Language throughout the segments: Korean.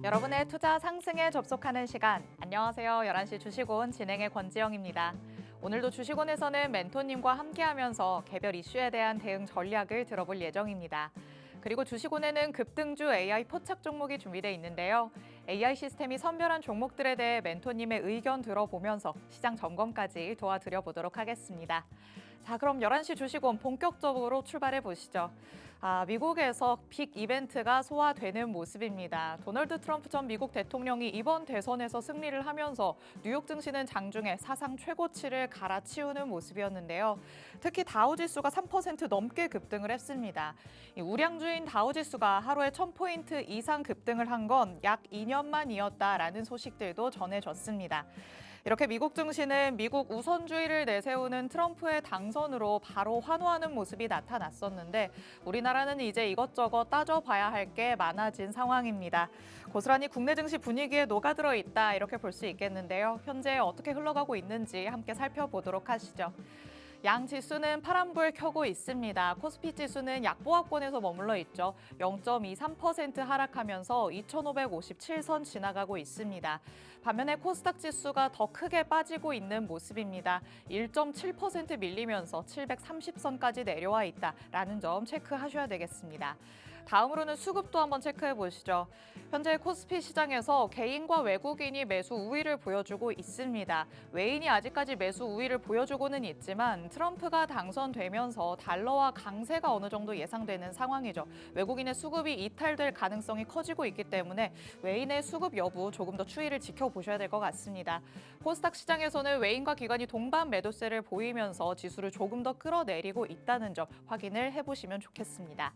여러분의 투자 상승에 접속하는 시간. 안녕하세요. 11시 주식원 진행의 권지영입니다. 오늘도 주식원에서는 멘토님과 함께하면서 개별 이슈에 대한 대응 전략을 들어볼 예정입니다. 그리고 주식원에는 급등주 AI 포착 종목이 준비되어 있는데요. AI 시스템이 선별한 종목들에 대해 멘토님의 의견 들어보면서 시장 점검까지 도와드려 보도록 하겠습니다. 자, 그럼 11시 주식원 본격적으로 출발해 보시죠. 미국에서 빅 이벤트가 소화되는 모습입니다. 도널드 트럼프 전 미국 대통령이 이번 대선에서 승리를 하면서 뉴욕 증시는 장중에 사상 최고치를 갈아치우는 모습이었는데요. 특히 다우지수가 3% 넘게 급등을 했습니다. 우량주인 다우지수가 하루에 1000포인트 이상 급등을 한 건 약 2년 만이었다라는 소식들도 전해졌습니다. 이렇게 미국 증시는 미국 우선주의를 내세우는 트럼프의 당선으로 바로 환호하는 모습이 나타났었는데 우리나라는 이제 이것저것 따져봐야 할 게 많아진 상황입니다. 고스란히 국내 증시 분위기에 녹아들어 있다 이렇게 볼 수 있겠는데요. 현재 어떻게 흘러가고 있는지 함께 살펴보도록 하시죠. 양 지수는 파란불 켜고 있습니다. 코스피 지수는 약보합권에서 머물러 있죠. 0.23% 하락하면서 2,557선 지나가고 있습니다. 반면에 코스닥 지수가 더 크게 빠지고 있는 모습입니다. 1.7% 밀리면서 730선까지 내려와 있다라는 점 체크하셔야 되겠습니다. 다음으로는 수급도 한번 체크해 보시죠. 현재 코스피 시장에서 개인과 외국인이 매수 우위를 보여주고 있습니다. 외인이 아직까지 매수 우위를 보여주고는 있지만 트럼프가 당선되면서 달러와 강세가 어느 정도 예상되는 상황이죠. 외국인의 수급이 이탈될 가능성이 커지고 있기 때문에 외인의 수급 여부 조금 더 추이를 지켜보셔야 될 것 같습니다. 코스닥 시장에서는 외인과 기관이 동반 매도세를 보이면서 지수를 조금 더 끌어내리고 있다는 점 확인을 해보시면 좋겠습니다.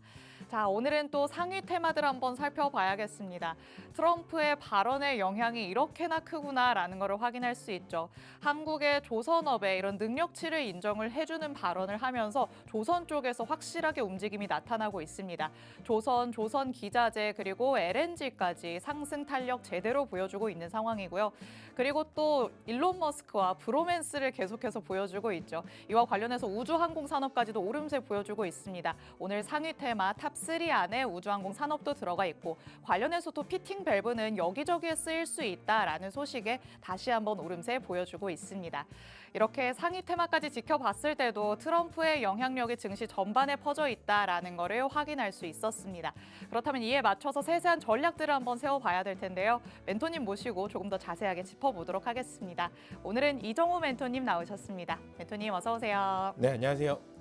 자, 오늘은 또 상위 테마들 한번 살펴봐야겠습니다. 트럼프의 발언의 영향이 이렇게나 크구나라는 것을 확인할 수 있죠. 한국의 조선업에 이런 능력치를 인정을 해주는 발언을 하면서 조선 쪽에서 확실하게 움직임이 나타나고 있습니다. 조선 기자재 그리고 LNG까지 상승 탄력 제대로 보여주고 있는 상황이고요. 그리고 또 일론 머스크와 브로맨스를 계속해서 보여주고 있죠. 이와 관련해서 우주항공 산업까지도 오름세 보여주고 있습니다. 오늘 상위 테마 탑3 안에 우주항공 산업도 들어가 있고 관련해서도 피팅 밸브는 여기저기에 쓰일 수 있다라는 소식에 다시 한번 오름세 보여주고 있습니다. 이렇게 상위 테마까지 지켜봤을 때도 트럼프의 영향력이 증시 전반에 퍼져 있다라는 것을 확인할 수 있었습니다. 그렇다면 이에 맞춰서 세세한 전략들을 한번 세워봐야 될 텐데요. 멘토님 모시고 조금 더 자세하게 짚어보도록 하겠습니다. 오늘은 이정호 멘토님 나오셨습니다. 멘토님 어서 오세요. 네, 안녕하세요.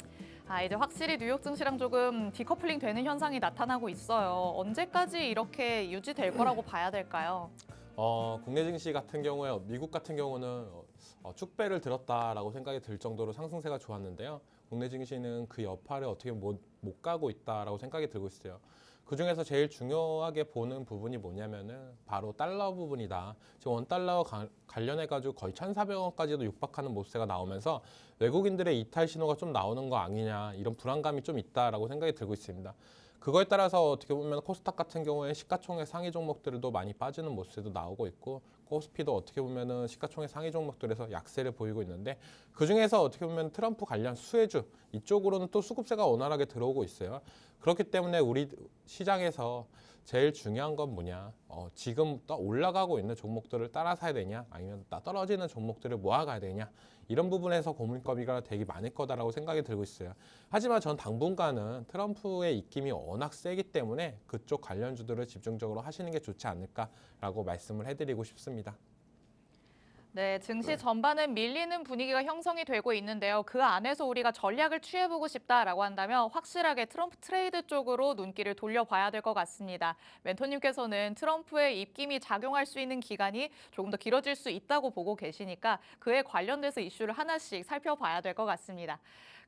이제 확실히 뉴욕 증시랑 조금 디커플링 되는 현상이 나타나고 있어요. 언제까지 이렇게 유지될 거라고 봐야 될까요? 국내 증시 같은 경우에 미국 같은 경우는 축배를 들었다라고 생각이 들 정도로 상승세가 좋았는데요. 국내 증시는 그 여파를 어떻게 못 가고 있다라고 생각이 들고 있어요. 그중에서 제일 중요하게 보는 부분이 뭐냐면은 바로 달러 부분이다. 지금 원달러와 관련해가지고 거의 1,400원까지도 육박하는 모습세가 나오면서 외국인들의 이탈 신호가 좀 나오는 거 아니냐 이런 불안감이 좀 있다라고 생각이 들고 있습니다. 그거에 따라서 어떻게 보면 코스닥 같은 경우에 시가총액 상위 종목들도 많이 빠지는 모습도 나오고 있고 코스피도 어떻게 보면은 시가총액 상위 종목들에서 약세를 보이고 있는데 그 중에서 어떻게 보면 트럼프 관련 수혜주 이쪽으로는 또 수급세가 원활하게 들어오고 있어요. 그렇기 때문에 우리 시장에서 제일 중요한 건 뭐냐? 지금 올라가고 있는 종목들을 따라 사야 되냐? 아니면 떨어지는 종목들을 모아가야 되냐? 이런 부분에서 고민거리가 되게 많을 거다라고 생각이 들고 있어요. 하지만 전 당분간은 트럼프의 입김이 워낙 세기 때문에 그쪽 관련주들을 집중적으로 하시는 게 좋지 않을까라고 말씀을 해드리고 싶습니다. 네, 증시 전반은 밀리는 분위기가 형성이 되고 있는데요. 그 안에서 우리가 전략을 취해보고 싶다라고 한다면 확실하게 트럼프 트레이드 쪽으로 눈길을 돌려봐야 될 것 같습니다. 멘토님께서는 트럼프의 입김이 작용할 수 있는 기간이 조금 더 길어질 수 있다고 보고 계시니까 그에 관련돼서 이슈를 하나씩 살펴봐야 될 것 같습니다.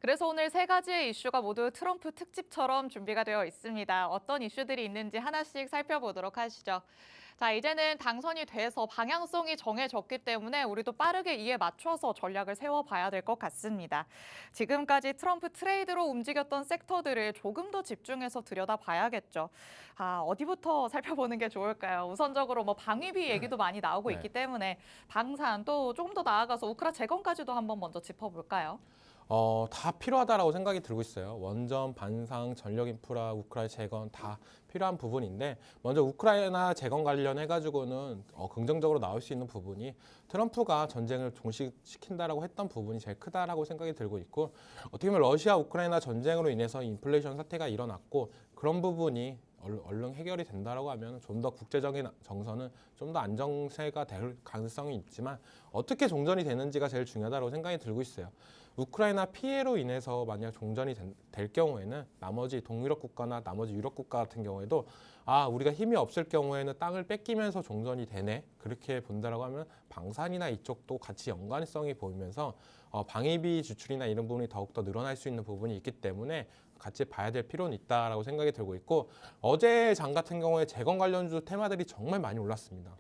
그래서 오늘 세 가지의 이슈가 모두 트럼프 특집처럼 준비가 되어 있습니다. 어떤 이슈들이 있는지 하나씩 살펴보도록 하시죠. 자, 이제는 당선이 돼서 방향성이 정해졌기 때문에 우리도 빠르게 이에 맞춰서 전략을 세워봐야 될 것 같습니다. 지금까지 트럼프 트레이드로 움직였던 섹터들을 조금 더 집중해서 들여다봐야겠죠. 어디부터 살펴보는 게 좋을까요? 우선적으로 방위비 얘기도 많이 나오고 있기 때문에 방산 또 조금 더 나아가서 우크라 재건까지도 한번 먼저 짚어볼까요? 다 필요하다라고 생각이 들고 있어요. 원전, 반상, 전력 인프라, 우크라이나 재건 다 필요한 부분인데 먼저 우크라이나 재건 관련해가지고는 긍정적으로 나올 수 있는 부분이 트럼프가 전쟁을 종식시킨다라고 했던 부분이 제일 크다라고 생각이 들고 있고 어떻게 보면 러시아 우크라이나 전쟁으로 인해서 인플레이션 사태가 일어났고 그런 부분이 얼른 해결이 된다라고 하면 좀 더 국제적인 정서는 좀 더 안정세가 될 가능성이 있지만 어떻게 종전이 되는지가 제일 중요하다고 생각이 들고 있어요. 우크라이나 피해로 인해서 만약 종전이 될 경우에는 나머지 동유럽 국가나 나머지 유럽 국가 같은 경우에도 우리가 힘이 없을 경우에는 땅을 뺏기면서 종전이 되네 그렇게 본다라고 하면 방산이나 이쪽도 같이 연관성이 보이면서 방위비 지출이나 이런 부분이 더욱더 늘어날 수 있는 부분이 있기 때문에 같이 봐야 될 필요는 있다라고 생각이 들고 있고 어제 장 같은 경우에 재건 관련주 테마들이 정말 많이 올랐습니다.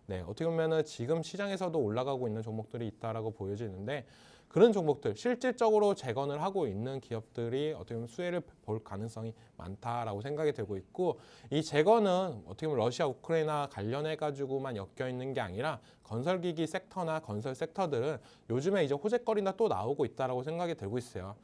네, 어떻게 보면은 지금 시장에서도 올라가고 있는 종목들이 있다라고 보여지는데 그런 종목들 실질적으로 재건을 하고 있는 기업들이 어떻게 보면 수혜를 볼 가능성이 많다라고 생각이 들고 있고 이 재건은 어떻게 보면 러시아 우크라이나 관련해 가지고만 엮여 있는 게 아니라 건설기기 섹터나 건설 섹터들은 요즘에 이제 호재거리나 또 나오고 있다라고 생각이 들고 있어요.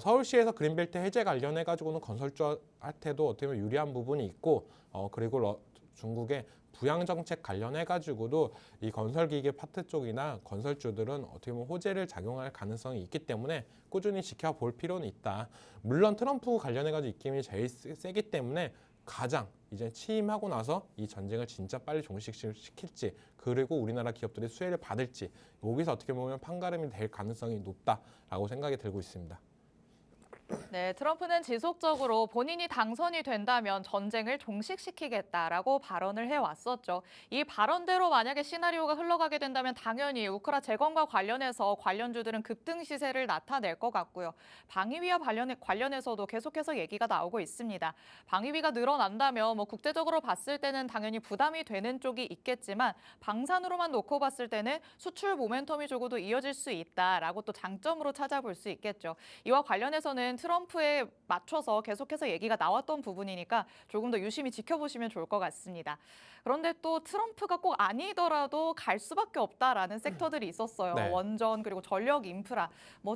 서울시에서 그린벨트 해제 관련해 가지고는 건설주한테도 어떻게 보면 유리한 부분이 있고 그리고 중국의 부양 정책 관련해 가지고도 이 건설기계 파트 쪽이나 건설주들은 어떻게 보면 호재를 작용할 가능성이 있기 때문에 꾸준히 지켜볼 필요는 있다. 물론 트럼프 관련해 가지고 입김이 제일 세기 때문에 가장 이제 취임하고 나서 이 전쟁을 진짜 빨리 종식시킬지 그리고 우리나라 기업들이 수혜를 받을지 여기서 어떻게 보면 판가름이 될 가능성이 높다라고 생각이 들고 있습니다. 네, 트럼프는 지속적으로 본인이 당선이 된다면 전쟁을 종식시키겠다라고 발언을 해왔었죠. 이 발언대로 만약에 시나리오가 흘러가게 된다면 당연히 우크라 재건과 관련해서 관련주들은 급등 시세를 나타낼 것 같고요. 방위비와 관련해서도 계속해서 얘기가 나오고 있습니다. 방위비가 늘어난다면 국제적으로 봤을 때는 당연히 부담이 되는 쪽이 있겠지만 방산으로만 놓고 봤을 때는 수출 모멘텀이 조금도 이어질 수 있다라고 또 장점으로 찾아볼 수 있겠죠. 이와 관련해서는 트럼프에 맞춰서 계속해서 얘기가 나왔던 부분이니까 조금 더 유심히 지켜보시면 좋을 것 같습니다. 그런데 또 트럼프가 꼭 아니더라도 갈 수밖에 없다라는 섹터들이 있었어요. 네. 원전 그리고 전력 인프라.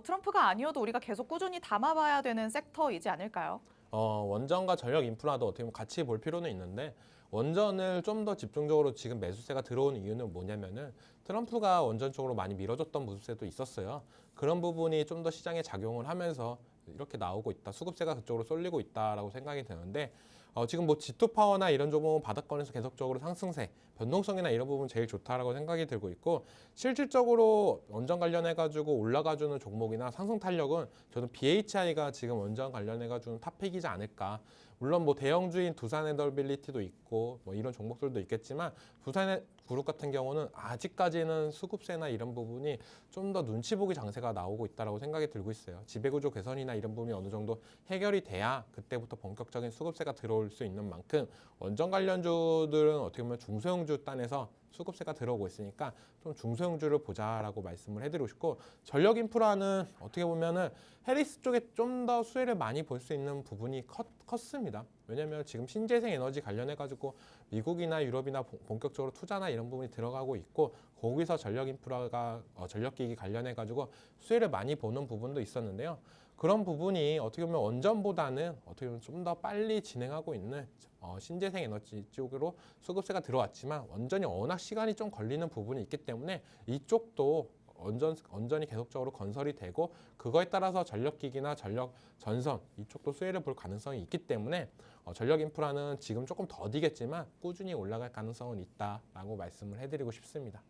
트럼프가 아니어도 우리가 계속 꾸준히 담아봐야 되는 섹터이지 않을까요? 원전과 전력 인프라도 어떻게 보면 같이 볼 필요는 있는데 원전을 좀 더 집중적으로 지금 매수세가 들어오는 이유는 뭐냐면은 트럼프가 원전 쪽으로 많이 밀어줬던 모습도 있었어요. 그런 부분이 좀 더 시장에 작용을 하면서 이렇게 나오고 있다. 수급세가 그쪽으로 쏠리고 있다라고 생각이 되는데 지금 G2 파워나 이런 종목은 바닥권에서 계속적으로 상승세, 변동성이나 이런 부분 제일 좋다라고 생각이 들고 있고 실질적으로 원전 관련해가지고 올라가주는 종목이나 상승 탄력은 저는 BHI가 지금 원전 관련해가지고 탑픽이지 않을까. 물론 대형주인 두산에너빌리티도 있고 이런 종목들도 있겠지만 두산 그룹 같은 경우는 아직까지는 수급세나 이런 부분이 좀 더 눈치 보기 장세가 나오고 있다라고 생각이 들고 있어요. 지배구조 개선이나 이런 부분이 어느 정도 해결이 돼야 그때부터 본격적인 수급세가 들어올 수 있는 만큼 원전 관련주들은 어떻게 보면 중소형주 단에서 수급세가 들어오고 있으니까 좀 중소형주를 보자라고 말씀을 해드리고 싶고 전력 인프라는 어떻게 보면은 해리스 쪽에 좀 더 수혜를 많이 볼 수 있는 부분이 컸습니다. 왜냐하면 지금 신재생 에너지 관련해가지고 미국이나 유럽이나 본격적으로 투자나 이런 부분이 들어가고 있고 거기서 전력 인프라가 전력기기 관련해가지고 수혜를 많이 보는 부분도 있었는데요. 그런 부분이 어떻게 보면 원전보다는 어떻게 보면 좀 더 빨리 진행하고 있는 신재생 에너지 쪽으로 수급세가 들어왔지만 원전이 워낙 시간이 좀 걸리는 부분이 있기 때문에 이쪽도 원전이 계속적으로 건설이 되고 그거에 따라서 전력기기나 전력 전선 이쪽도 수혜를 볼 가능성이 있기 때문에 전력 인프라는 지금 조금 더디겠지만 꾸준히 올라갈 가능성은 있다라고 말씀을 해드리고 싶습니다.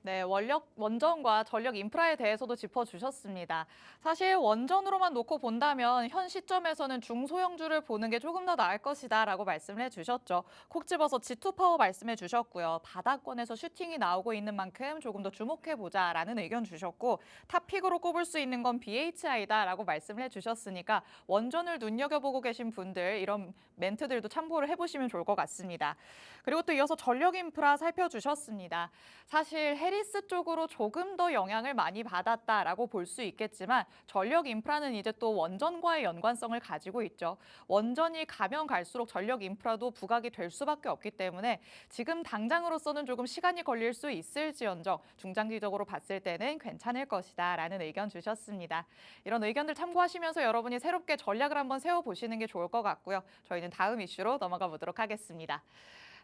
네, 원전과 전력 인프라에 대해서도 짚어주셨습니다. 사실 원전으로만 놓고 본다면 현 시점에서는 중소형주를 보는 게 조금 더 나을 것이다 라고 말씀을 해주셨죠. 콕 집어서 G2 파워 말씀해 주셨고요. 바닥권에서 슈팅이 나오고 있는 만큼 조금 더 주목해보자 라는 의견 주셨고 탑픽으로 꼽을 수 있는 건 BHI다 라고 말씀을 해주셨으니까 원전을 눈여겨보고 계신 분들 이런 멘트들도 참고를 해보시면 좋을 것 같습니다. 그리고 또 이어서 전력 인프라 살펴주셨습니다. 사실 해리스 쪽으로 조금 더 영향을 많이 받았다라고 볼 수 있겠지만 전력 인프라는 이제 또 원전과의 연관성을 가지고 있죠. 원전이 가면 갈수록 전력 인프라도 부각이 될 수밖에 없기 때문에 지금 당장으로서는 조금 시간이 걸릴 수 있을지언정 중장기적으로 봤을 때는 괜찮을 것이다라는 의견 주셨습니다. 이런 의견들 참고하시면서 여러분이 새롭게 전략을 한번 세워보시는 게 좋을 것 같고요. 저희는 다음 이슈로 넘어가 보도록 하겠습니다.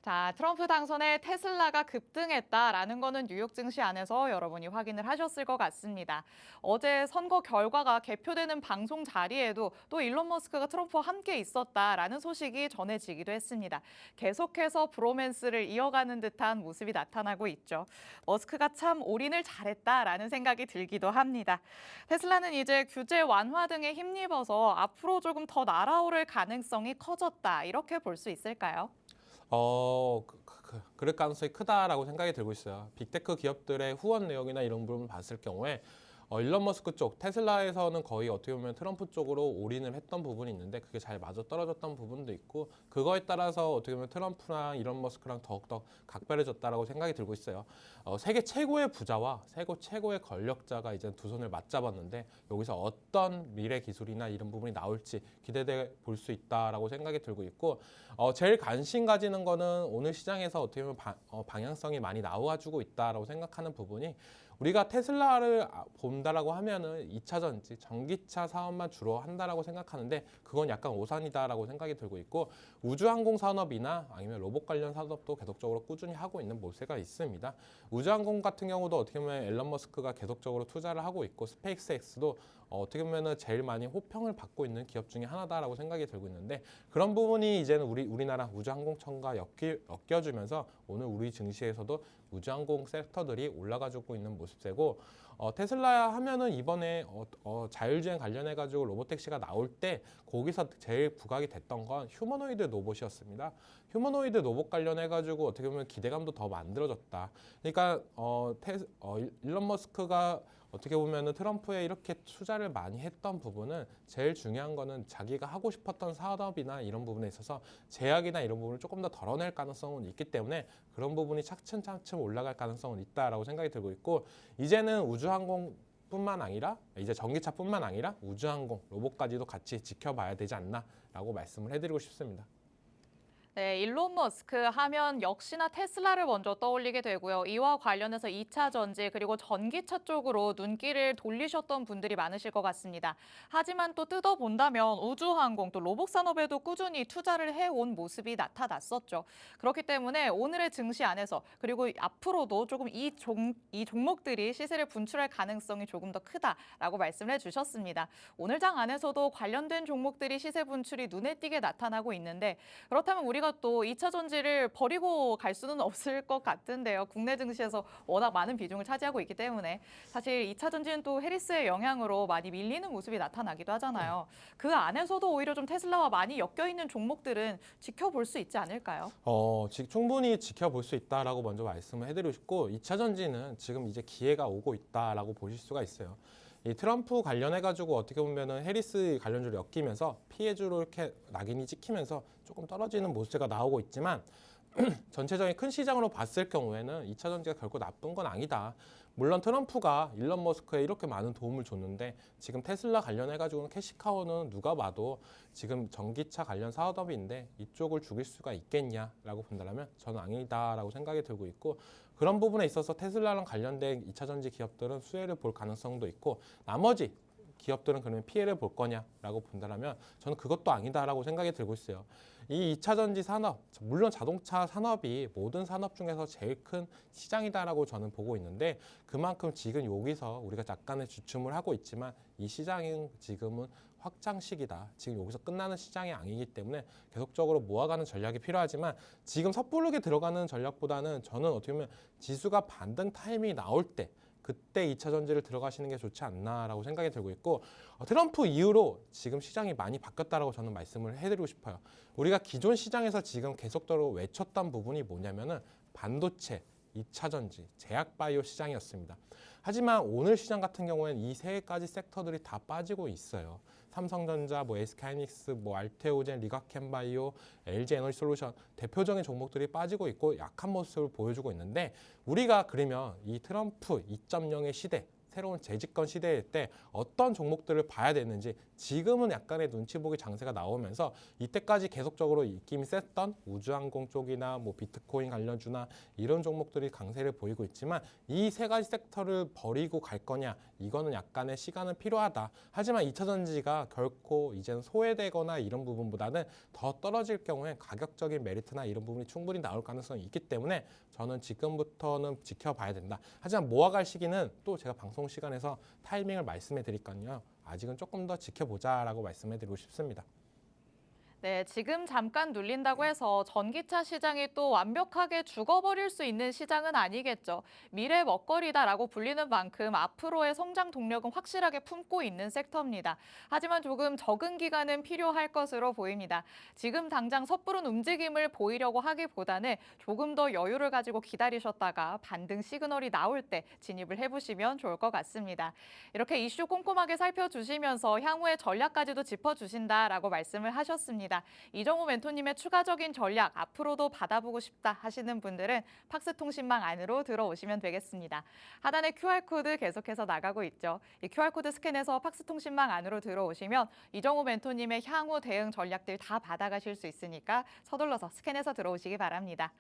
자, 트럼프 당선에 테슬라가 급등했다라는 거는 뉴욕 증시 안에서 여러분이 확인을 하셨을 것 같습니다. 어제 선거 결과가 개표되는 방송 자리에도 또 일론 머스크가 트럼프와 함께 있었다라는 소식이 전해지기도 했습니다. 계속해서 브로맨스를 이어가는 듯한 모습이 나타나고 있죠. 머스크가 참 올인을 잘했다라는 생각이 들기도 합니다. 테슬라는 이제 규제 완화 등에 힘입어서 앞으로 조금 더 날아오를 가능성이 커졌다. 이렇게 볼 수 있을까요? 그럴 가능성이 크다라고 생각이 들고 있어요. 빅테크 기업들의 후원 내역이나 이런 부분을 봤을 경우에 일론 머스크 쪽, 테슬라에서는 거의 어떻게 보면 트럼프 쪽으로 올인을 했던 부분이 있는데 그게 잘 맞아 떨어졌던 부분도 있고 그거에 따라서 어떻게 보면 트럼프랑 일론 머스크랑 더욱더 각별해졌다라고 생각이 들고 있어요. 세계 최고의 부자와 세계 최고의 권력자가 이제 두 손을 맞잡았는데 여기서 어떤 미래 기술이나 이런 부분이 나올지 기대돼 볼 수 있다라고 생각이 들고 있고 제일 관심 가지는 거는 오늘 시장에서 어떻게 보면 방향성이 많이 나와주고 있다라고 생각하는 부분이 우리가 테슬라를 본다라고 하면은 2차 전지, 전기차 사업만 주로 한다라고 생각하는데 그건 약간 오산이다라고 생각이 들고 있고 우주항공 산업이나 아니면 로봇 관련 산업도 계속적으로 꾸준히 하고 있는 모세가 있습니다. 우주항공 같은 경우도 어떻게 보면 앨런 머스크가 계속적으로 투자를 하고 있고 스페이스X도 어떻게 보면 제일 많이 호평을 받고 있는 기업 중에 하나다라고 생각이 들고 있는데 그런 부분이 이제는 우리나라 우주항공청과 엮여주면서 오늘 우리 증시에서도 우주항공 섹터들이 올라가지고 있는 모습이고 테슬라 하면은 이번에 자율주행 관련해가지고 로보택시가 나올 때 거기서 제일 부각이 됐던 건 휴머노이드 로봇이었습니다. 휴머노이드 로봇 관련해가지고 어떻게 보면 기대감도 더 만들어졌다. 그러니까 일론 머스크가 어떻게 보면은 트럼프에 이렇게 투자를 많이 했던 부분은 제일 중요한 거는 자기가 하고 싶었던 사업이나 이런 부분에 있어서 제약이나 이런 부분을 조금 더 덜어낼 가능성은 있기 때문에 그런 부분이 차츰차츰 올라갈 가능성은 있다라고 생각이 들고 있고 이제는 우주항공뿐만 아니라 이제 전기차뿐만 아니라 우주항공, 로봇까지도 같이 지켜봐야 되지 않나라고 말씀을 해드리고 싶습니다. 네, 일론 머스크 하면 역시나 테슬라를 먼저 떠올리게 되고요. 이와 관련해서 2차 전지 그리고 전기차 쪽으로 눈길을 돌리셨던 분들이 많으실 것 같습니다. 하지만 또 뜯어본다면 우주항공 또 로봇 산업에도 꾸준히 투자를 해온 모습이 나타났었죠. 그렇기 때문에 오늘의 증시 안에서 그리고 앞으로도 조금 이 종목들이 시세를 분출할 가능성이 조금 더 크다라고 말씀을 해주셨습니다. 오늘 장 안에서도 관련된 종목들이 시세 분출이 눈에 띄게 나타나고 있는데 그렇다면 우리가 또 2차 전지를 버리고 갈 수는 없을 것 같은데요. 국내 증시에서 워낙 많은 비중을 차지하고 있기 때문에 사실 2차 전지는 또 해리스의 영향으로 많이 밀리는 모습이 나타나기도 하잖아요. 그 안에서도 오히려 좀 테슬라와 많이 엮여 있는 종목들은 지켜볼 수 있지 않을까요? 충분히 지켜볼 수 있다라고 먼저 말씀을 해드리고 싶고 2차 전지는 지금 이제 기회가 오고 있다라고 보실 수가 있어요. 이 트럼프 관련해가지고 어떻게 보면은 해리스 관련주를 엮이면서 피해주로 이렇게 낙인이 찍히면서 조금 떨어지는 모습가 나오고 있지만 전체적인 큰 시장으로 봤을 경우에는 2차 전지가 결코 나쁜 건 아니다. 물론 트럼프가 일론 머스크에 이렇게 많은 도움을 줬는데 지금 테슬라 관련해가지고는 캐시카우는 누가 봐도 지금 전기차 관련 사업인데 이쪽을 죽일 수가 있겠냐라고 본다면 저는 아니다라고 생각이 들고 있고 그런 부분에 있어서 테슬라랑 관련된 2차 전지 기업들은 수혜를 볼 가능성도 있고 나머지 기업들은 그러면 피해를 볼 거냐라고 본다면 저는 그것도 아니다라고 생각이 들고 있어요. 이 2차 전지 산업, 물론 자동차 산업이 모든 산업 중에서 제일 큰 시장이다라고 저는 보고 있는데 그만큼 지금 여기서 우리가 약간의 주춤을 하고 있지만 이 시장은 지금은 확장 시기다. 지금 여기서 끝나는 시장이 아니기 때문에 계속적으로 모아가는 전략이 필요하지만 지금 섣부르게 들어가는 전략보다는 저는 어떻게 보면 지수가 반등 타이밍이 나올 때 그때 2차 전지를 들어가시는 게 좋지 않나라고 생각이 들고 있고 트럼프 이후로 지금 시장이 많이 바뀌었다라고 저는 말씀을 해드리고 싶어요. 우리가 기존 시장에서 지금 계속적으로 외쳤던 부분이 뭐냐면은 반도체, 2차 전지, 제약 바이오 시장이었습니다. 하지만 오늘 시장 같은 경우에는 이 세 가지 섹터들이 다 빠지고 있어요. 삼성전자, 뭐 SK하이닉스, 뭐 알테오젠, 리가켄바이오, LG에너지솔루션 대표적인 종목들이 빠지고 있고 약한 모습을 보여주고 있는데 우리가 그러면 이 트럼프 2.0의 시대 새로운 재집권 시대일 때 어떤 종목들을 봐야 되는지 지금은 약간의 눈치 보기 장세가 나오면서 이때까지 계속적으로 입김이 셌던 우주항공 쪽이나 뭐 비트코인 관련주나 이런 종목들이 강세를 보이고 있지만 이 세 가지 섹터를 버리고 갈 거냐 이거는 약간의 시간은 필요하다. 하지만 2차 전지가 결코 이제는 소외되거나 이런 부분보다는 더 떨어질 경우에 가격적인 메리트나 이런 부분이 충분히 나올 가능성이 있기 때문에 저는 지금부터는 지켜봐야 된다. 하지만 모아갈 시기는 또 제가 방송 시간에서 타이밍을 말씀해 드릴거든요. 아직은 조금 더 지켜보자라고 말씀해 드리고 싶습니다. 네, 지금 잠깐 눌린다고 해서 전기차 시장이 또 완벽하게 죽어버릴 수 있는 시장은 아니겠죠. 미래 먹거리다라고 불리는 만큼 앞으로의 성장 동력은 확실하게 품고 있는 섹터입니다. 하지만 조금 적응 기간은 필요할 것으로 보입니다. 지금 당장 섣부른 움직임을 보이려고 하기보다는 조금 더 여유를 가지고 기다리셨다가 반등 시그널이 나올 때 진입을 해보시면 좋을 것 같습니다. 이렇게 이슈 꼼꼼하게 살펴주시면서 향후의 전략까지도 짚어주신다라고 말씀을 하셨습니다. 이정우 멘토님의 추가적인 전략 앞으로도 받아보고 싶다 하시는 분들은 팍스통신망 안으로 들어오시면 되겠습니다. 하단에 QR코드 계속해서 나가고 있죠. 이 QR코드 스캔해서 팍스통신망 안으로 들어오시면 이정우 멘토님의 향후 대응 전략들 다 받아가실 수 있으니까 서둘러서 스캔해서 들어오시기 바랍니다.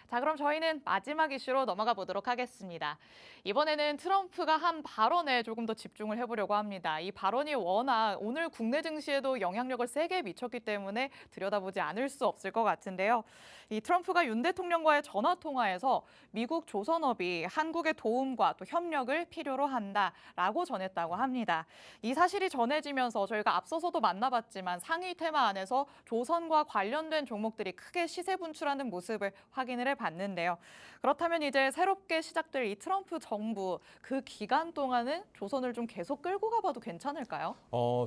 자, 그럼 저희는 마지막 이슈로 넘어가 보도록 하겠습니다. 이번에는 트럼프가 한 발언에 조금 더 집중을 해보려고 합니다. 이 발언이 워낙 오늘 국내 증시에도 영향력을 세게 미쳤기 때문에 들여다보지 않을 수 없을 것 같은데요. 이 트럼프가 윤 대통령과의 전화 통화에서 미국 조선업이 한국의 도움과 또 협력을 필요로 한다라고 전했다고 합니다. 이 사실이 전해지면서 저희가 앞서서도 만나봤지만 상위 테마 안에서 조선과 관련된 종목들이 크게 시세 분출하는 모습을 확인을 해봤는데요. 그렇다면 이제 새롭게 시작될 이 트럼프 정부 그 기간 동안은 조선을 좀 계속 끌고 가봐도 괜찮을까요?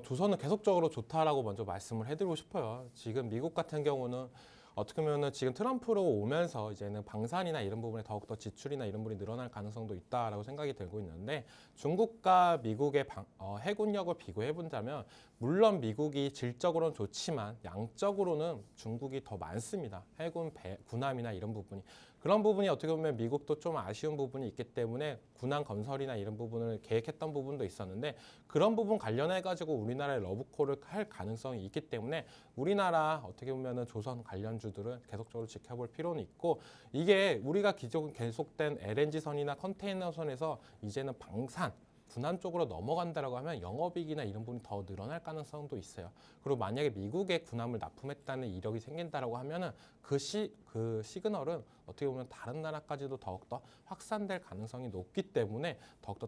조선은 계속적으로 좋다라고 먼저 말씀을 해드리고 싶어요. 지금 미국 같은 경우는 어떻게 보면은 지금 트럼프로 오면서 이제는 방산이나 이런 부분에 더욱더 지출이나 이런 부분이 늘어날 가능성도 있다라고 생각이 들고 있는데 중국과 미국의 해군력을 비교해 본다면 물론 미국이 질적으로는 좋지만 양적으로는 중국이 더 많습니다. 해군 군함이나 이런 부분이. 그런 부분이 어떻게 보면 미국도 좀 아쉬운 부분이 있기 때문에 군함 건설이나 이런 부분을 계획했던 부분도 있었는데 그런 부분 관련해 가지고 우리나라에 러브콜을 할 가능성이 있기 때문에 우리나라 어떻게 보면은 조선 관련주들은 계속적으로 지켜볼 필요는 있고 이게 우리가 기존 계속된 LNG선이나 컨테이너선에서 이제는 방산 군함 쪽으로 넘어간다라고 하면 영업이익이나 이런 부분이 더 늘어날 가능성도 있어요. 그리고 만약에 미국에 군함을 납품했다는 이력이 생긴다라고 하면은 그 시그널은 어떻게 보면 다른 나라까지도 더욱더 확산될 가능성이 높기 때문에 더욱더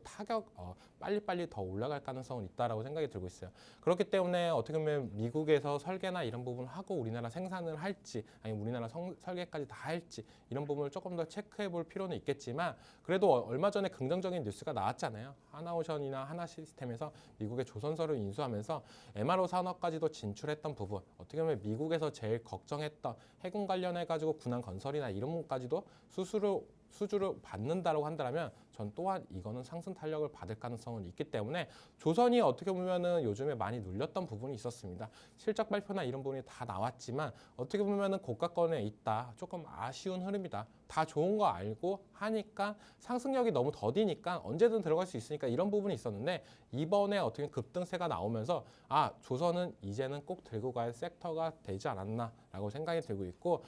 빨리빨리 더 올라갈 가능성은 있다라고 생각이 들고 있어요. 그렇기 때문에 어떻게 보면 미국에서 설계나 이런 부분을 하고 우리나라 생산을 할지 아니면 우리나라 설계까지 다 할지 이런 부분을 조금 더 체크해 볼 필요는 있겠지만 그래도 얼마 전에 긍정적인 뉴스가 나왔잖아요. 하나오션이나 하나시스템에서 미국의 조선소를 인수하면서 MRO 산업까지도 진출했던 부분 어떻게 보면 미국에서 제일 걱정했던 해군 관련해가지고 군함 건설이나 이런 부분까지도 수주를 받는다라고 한다면 전 또한 이거는 상승 탄력을 받을 가능성은 있기 때문에 조선이 어떻게 보면은 요즘에 많이 눌렸던 부분이 있었습니다. 실적 발표나 이런 부분이 다 나왔지만 어떻게 보면은 고가권에 있다. 조금 아쉬운 흐름이다. 다 좋은 거 알고 하니까 상승력이 너무 더디니까 언제든 들어갈 수 있으니까 이런 부분이 있었는데 이번에 어떻게 급등세가 나오면서 조선은 이제는 꼭 들고 갈 섹터가 되지 않았나라고 생각이 들고 있고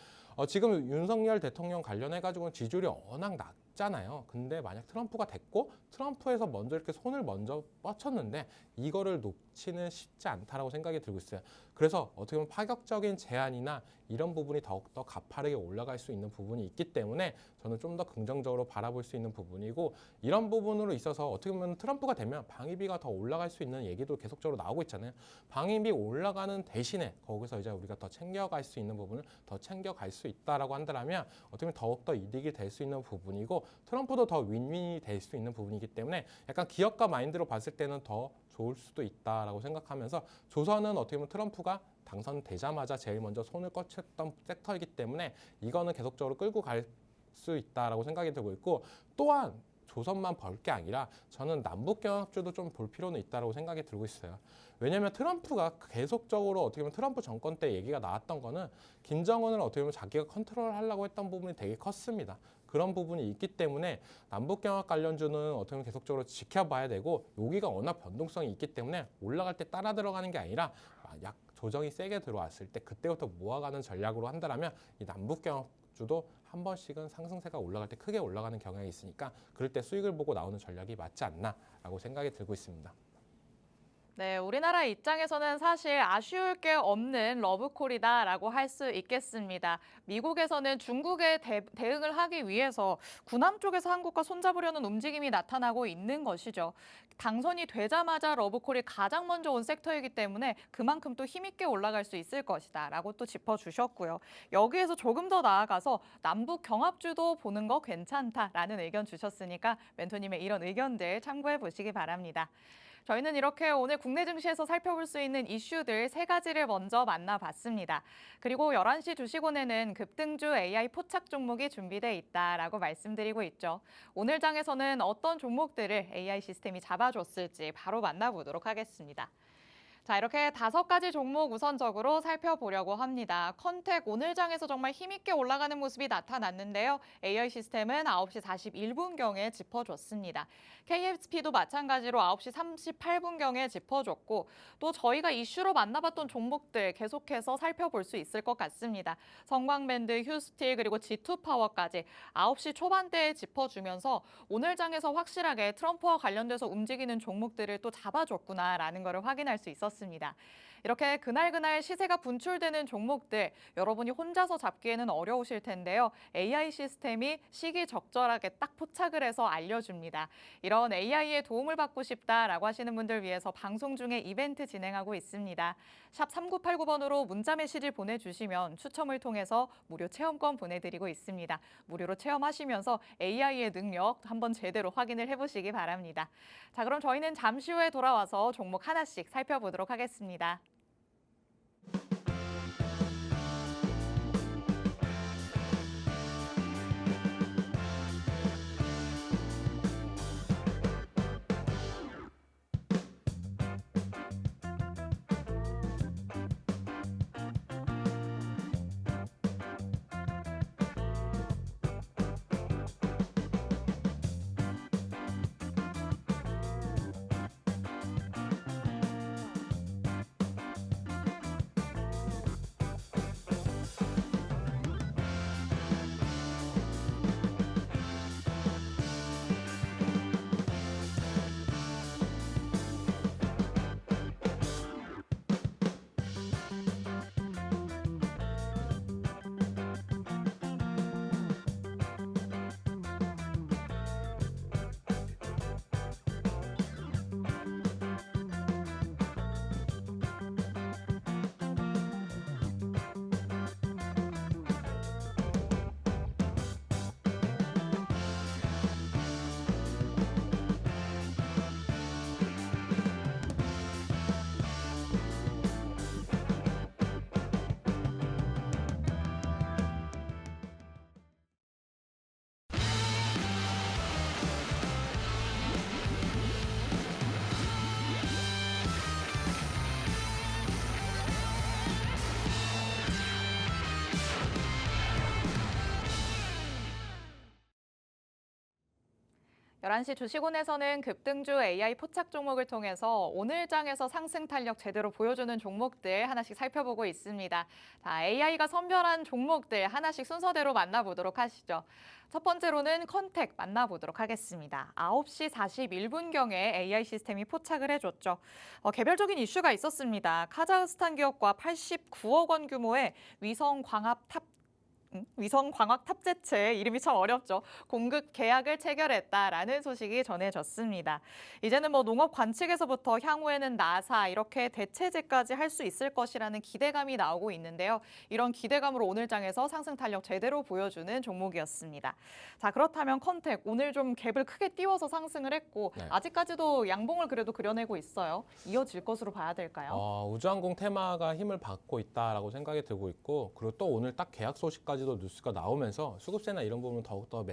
지금 윤석열 대통령 관련해가지고 지지율이 워낙 낮잖아요. 근데 만약 트럼프가 됐고 트럼프에서 먼저 이렇게 손을 먼저 뻗쳤는데 이거를 놓지는 쉽지 않다라고 생각이 들고 있어요. 그래서 어떻게 보면 파격적인 제안이나 이런 부분이 더욱더 가파르게 올라갈 수 있는 부분이 있기 때문에 저는 좀 더 긍정적으로 바라볼 수 있는 부분이고 이런 부분으로 있어서 어떻게 보면 트럼프가 되면 방위비가 더 올라갈 수 있는 얘기도 계속적으로 나오고 있잖아요. 방위비 올라가는 대신에 거기서 이제 우리가 더 챙겨갈 수 있는 부분을 더 챙겨갈 수 있다라고 한다면 어떻게 보면 더욱더 이득이 될 수 있는 부분이고 트럼프도 더 윈윈이 될 수 있는 부분이기 때문에 약간 기업가 마인드로 봤을 때는 더 좋을 수도 있다라고 생각하면서 조선은 어떻게 보면 트럼프가 당선되자마자 제일 먼저 손을 뻗쳤던 섹터이기 때문에 이거는 계속적으로 끌고 갈 수 있다라고 생각이 들고 있고 또한 조선만 볼 게 아니라 저는 남북경합주도 좀 볼 필요는 있다고 생각이 들고 있어요. 왜냐하면 트럼프가 계속적으로 어떻게 보면 트럼프 정권 때 얘기가 나왔던 거는 김정은을 어떻게 보면 자기가 컨트롤하려고 했던 부분이 되게 컸습니다. 그런 부분이 있기 때문에 남북경합 관련주는 어떻게 보면 계속적으로 지켜봐야 되고 여기가 워낙 변동성이 있기 때문에 올라갈 때 따라 들어가는 게 아니라 약 조정이 세게 들어왔을 때 그때부터 모아가는 전략으로 한다면 이 남북경합주도 한 번씩은 상승세가 올라갈 때 크게 올라가는 경향이 있으니까 그럴 때 수익을 보고 나오는 전략이 맞지 않나라고 생각이 들고 있습니다. 네, 우리나라 입장에서는 사실 아쉬울 게 없는 러브콜이다라고 할 수 있겠습니다. 미국에서는 중국에 대응을 하기 위해서 군함 쪽에서 한국과 손잡으려는 움직임이 나타나고 있는 것이죠. 당선이 되자마자 러브콜이 가장 먼저 온 섹터이기 때문에 그만큼 또 힘있게 올라갈 수 있을 것이다라고 또 짚어주셨고요. 여기에서 조금 더 나아가서 남북 경합주도 보는 거 괜찮다라는 의견 주셨으니까 멘토님의 이런 의견들 참고해 보시기 바랍니다. 저희는 이렇게 오늘 국내 증시에서 살펴볼 수 있는 이슈들 3가지를 먼저 만나봤습니다. 그리고 11시 주식원에는 급등주 AI 포착 종목이 준비돼 있다라고 말씀드리고 있죠. 오늘 장에서는 어떤 종목들을 AI 시스템이 잡아줬을지 바로 만나보도록 하겠습니다. 자, 이렇게 5가지 종목 우선적으로 살펴보려고 합니다. 컨택 오늘 장에서 정말 힘있게 올라가는 모습이 나타났는데요. AI 시스템은 9시 41분경에 짚어줬습니다. KSP도 마찬가지로 9시 38분경에 짚어줬고 또 저희가 이슈로 만나봤던 종목들 계속해서 살펴볼 수 있을 것 같습니다. 성광밴드, 휴스틸 그리고 G2파워까지 9시 초반대에 짚어주면서 오늘 장에서 확실하게 트럼프와 관련돼서 움직이는 종목들을 또 잡아줬구나라는 것을 확인할 수 있었습니다. 이렇게 그날 시세가 분출되는 종목들 여러분이 혼자서 잡기에는 어려우실 텐데요. AI 시스템이 시기적절하게 딱 포착을 해서 알려줍니다. 이런 AI에 도움을 받고 싶다라고 하시는 분들 위해서 방송 중에 이벤트 진행하고 있습니다. 샵 3989번으로 문자 메시지 보내주시면 추첨을 통해서 무료 체험권 보내드리고 있습니다. 무료로 체험하시면서 AI의 능력 한번 제대로 확인을 해보시기 바랍니다. 자, 그럼 저희는 잠시 후에 돌아와서 종목 하나씩 살펴보도록 하겠습니다. 열한 시 주식원에서는 급등주 AI 포착 종목을 통해서 오늘 장에서 상승 탄력 제대로 보여주는 종목들 하나씩 살펴보고 있습니다. 자, AI가 선별한 종목들 하나씩 순서대로 만나보도록 하시죠. 첫 번째로는 컨택 만나보도록 하겠습니다. 9시 41분경에 AI 시스템이 포착을 해줬죠. 개별적인 이슈가 있었습니다. 카자흐스탄 기업과 89억 원 규모의 위성 광학 탑재체 이름이 참 어렵죠. 공급 계약을 체결했다라는 소식이 전해졌습니다. 이제는 농업 관측에서부터 향후에는 나사 이렇게 대체제까지 할 수 있을 것이라는 기대감이 나오고 있는데요. 이런 기대감으로 오늘 장에서 상승 탄력 제대로 보여주는 종목이었습니다. 자, 그렇다면 컨택 오늘 좀 갭을 크게 띄워서 상승을 했고 네. 아직까지도 양봉을 그래도 그려내고 있어요. 이어질 것으로 봐야 될까요? 우주항공 테마가 힘을 받고 있다라고 생각이 들고 있고 그리고 또 오늘 딱 계약 소식까지도 뉴스가 나오면서 수급세나 이런 부분은 더욱더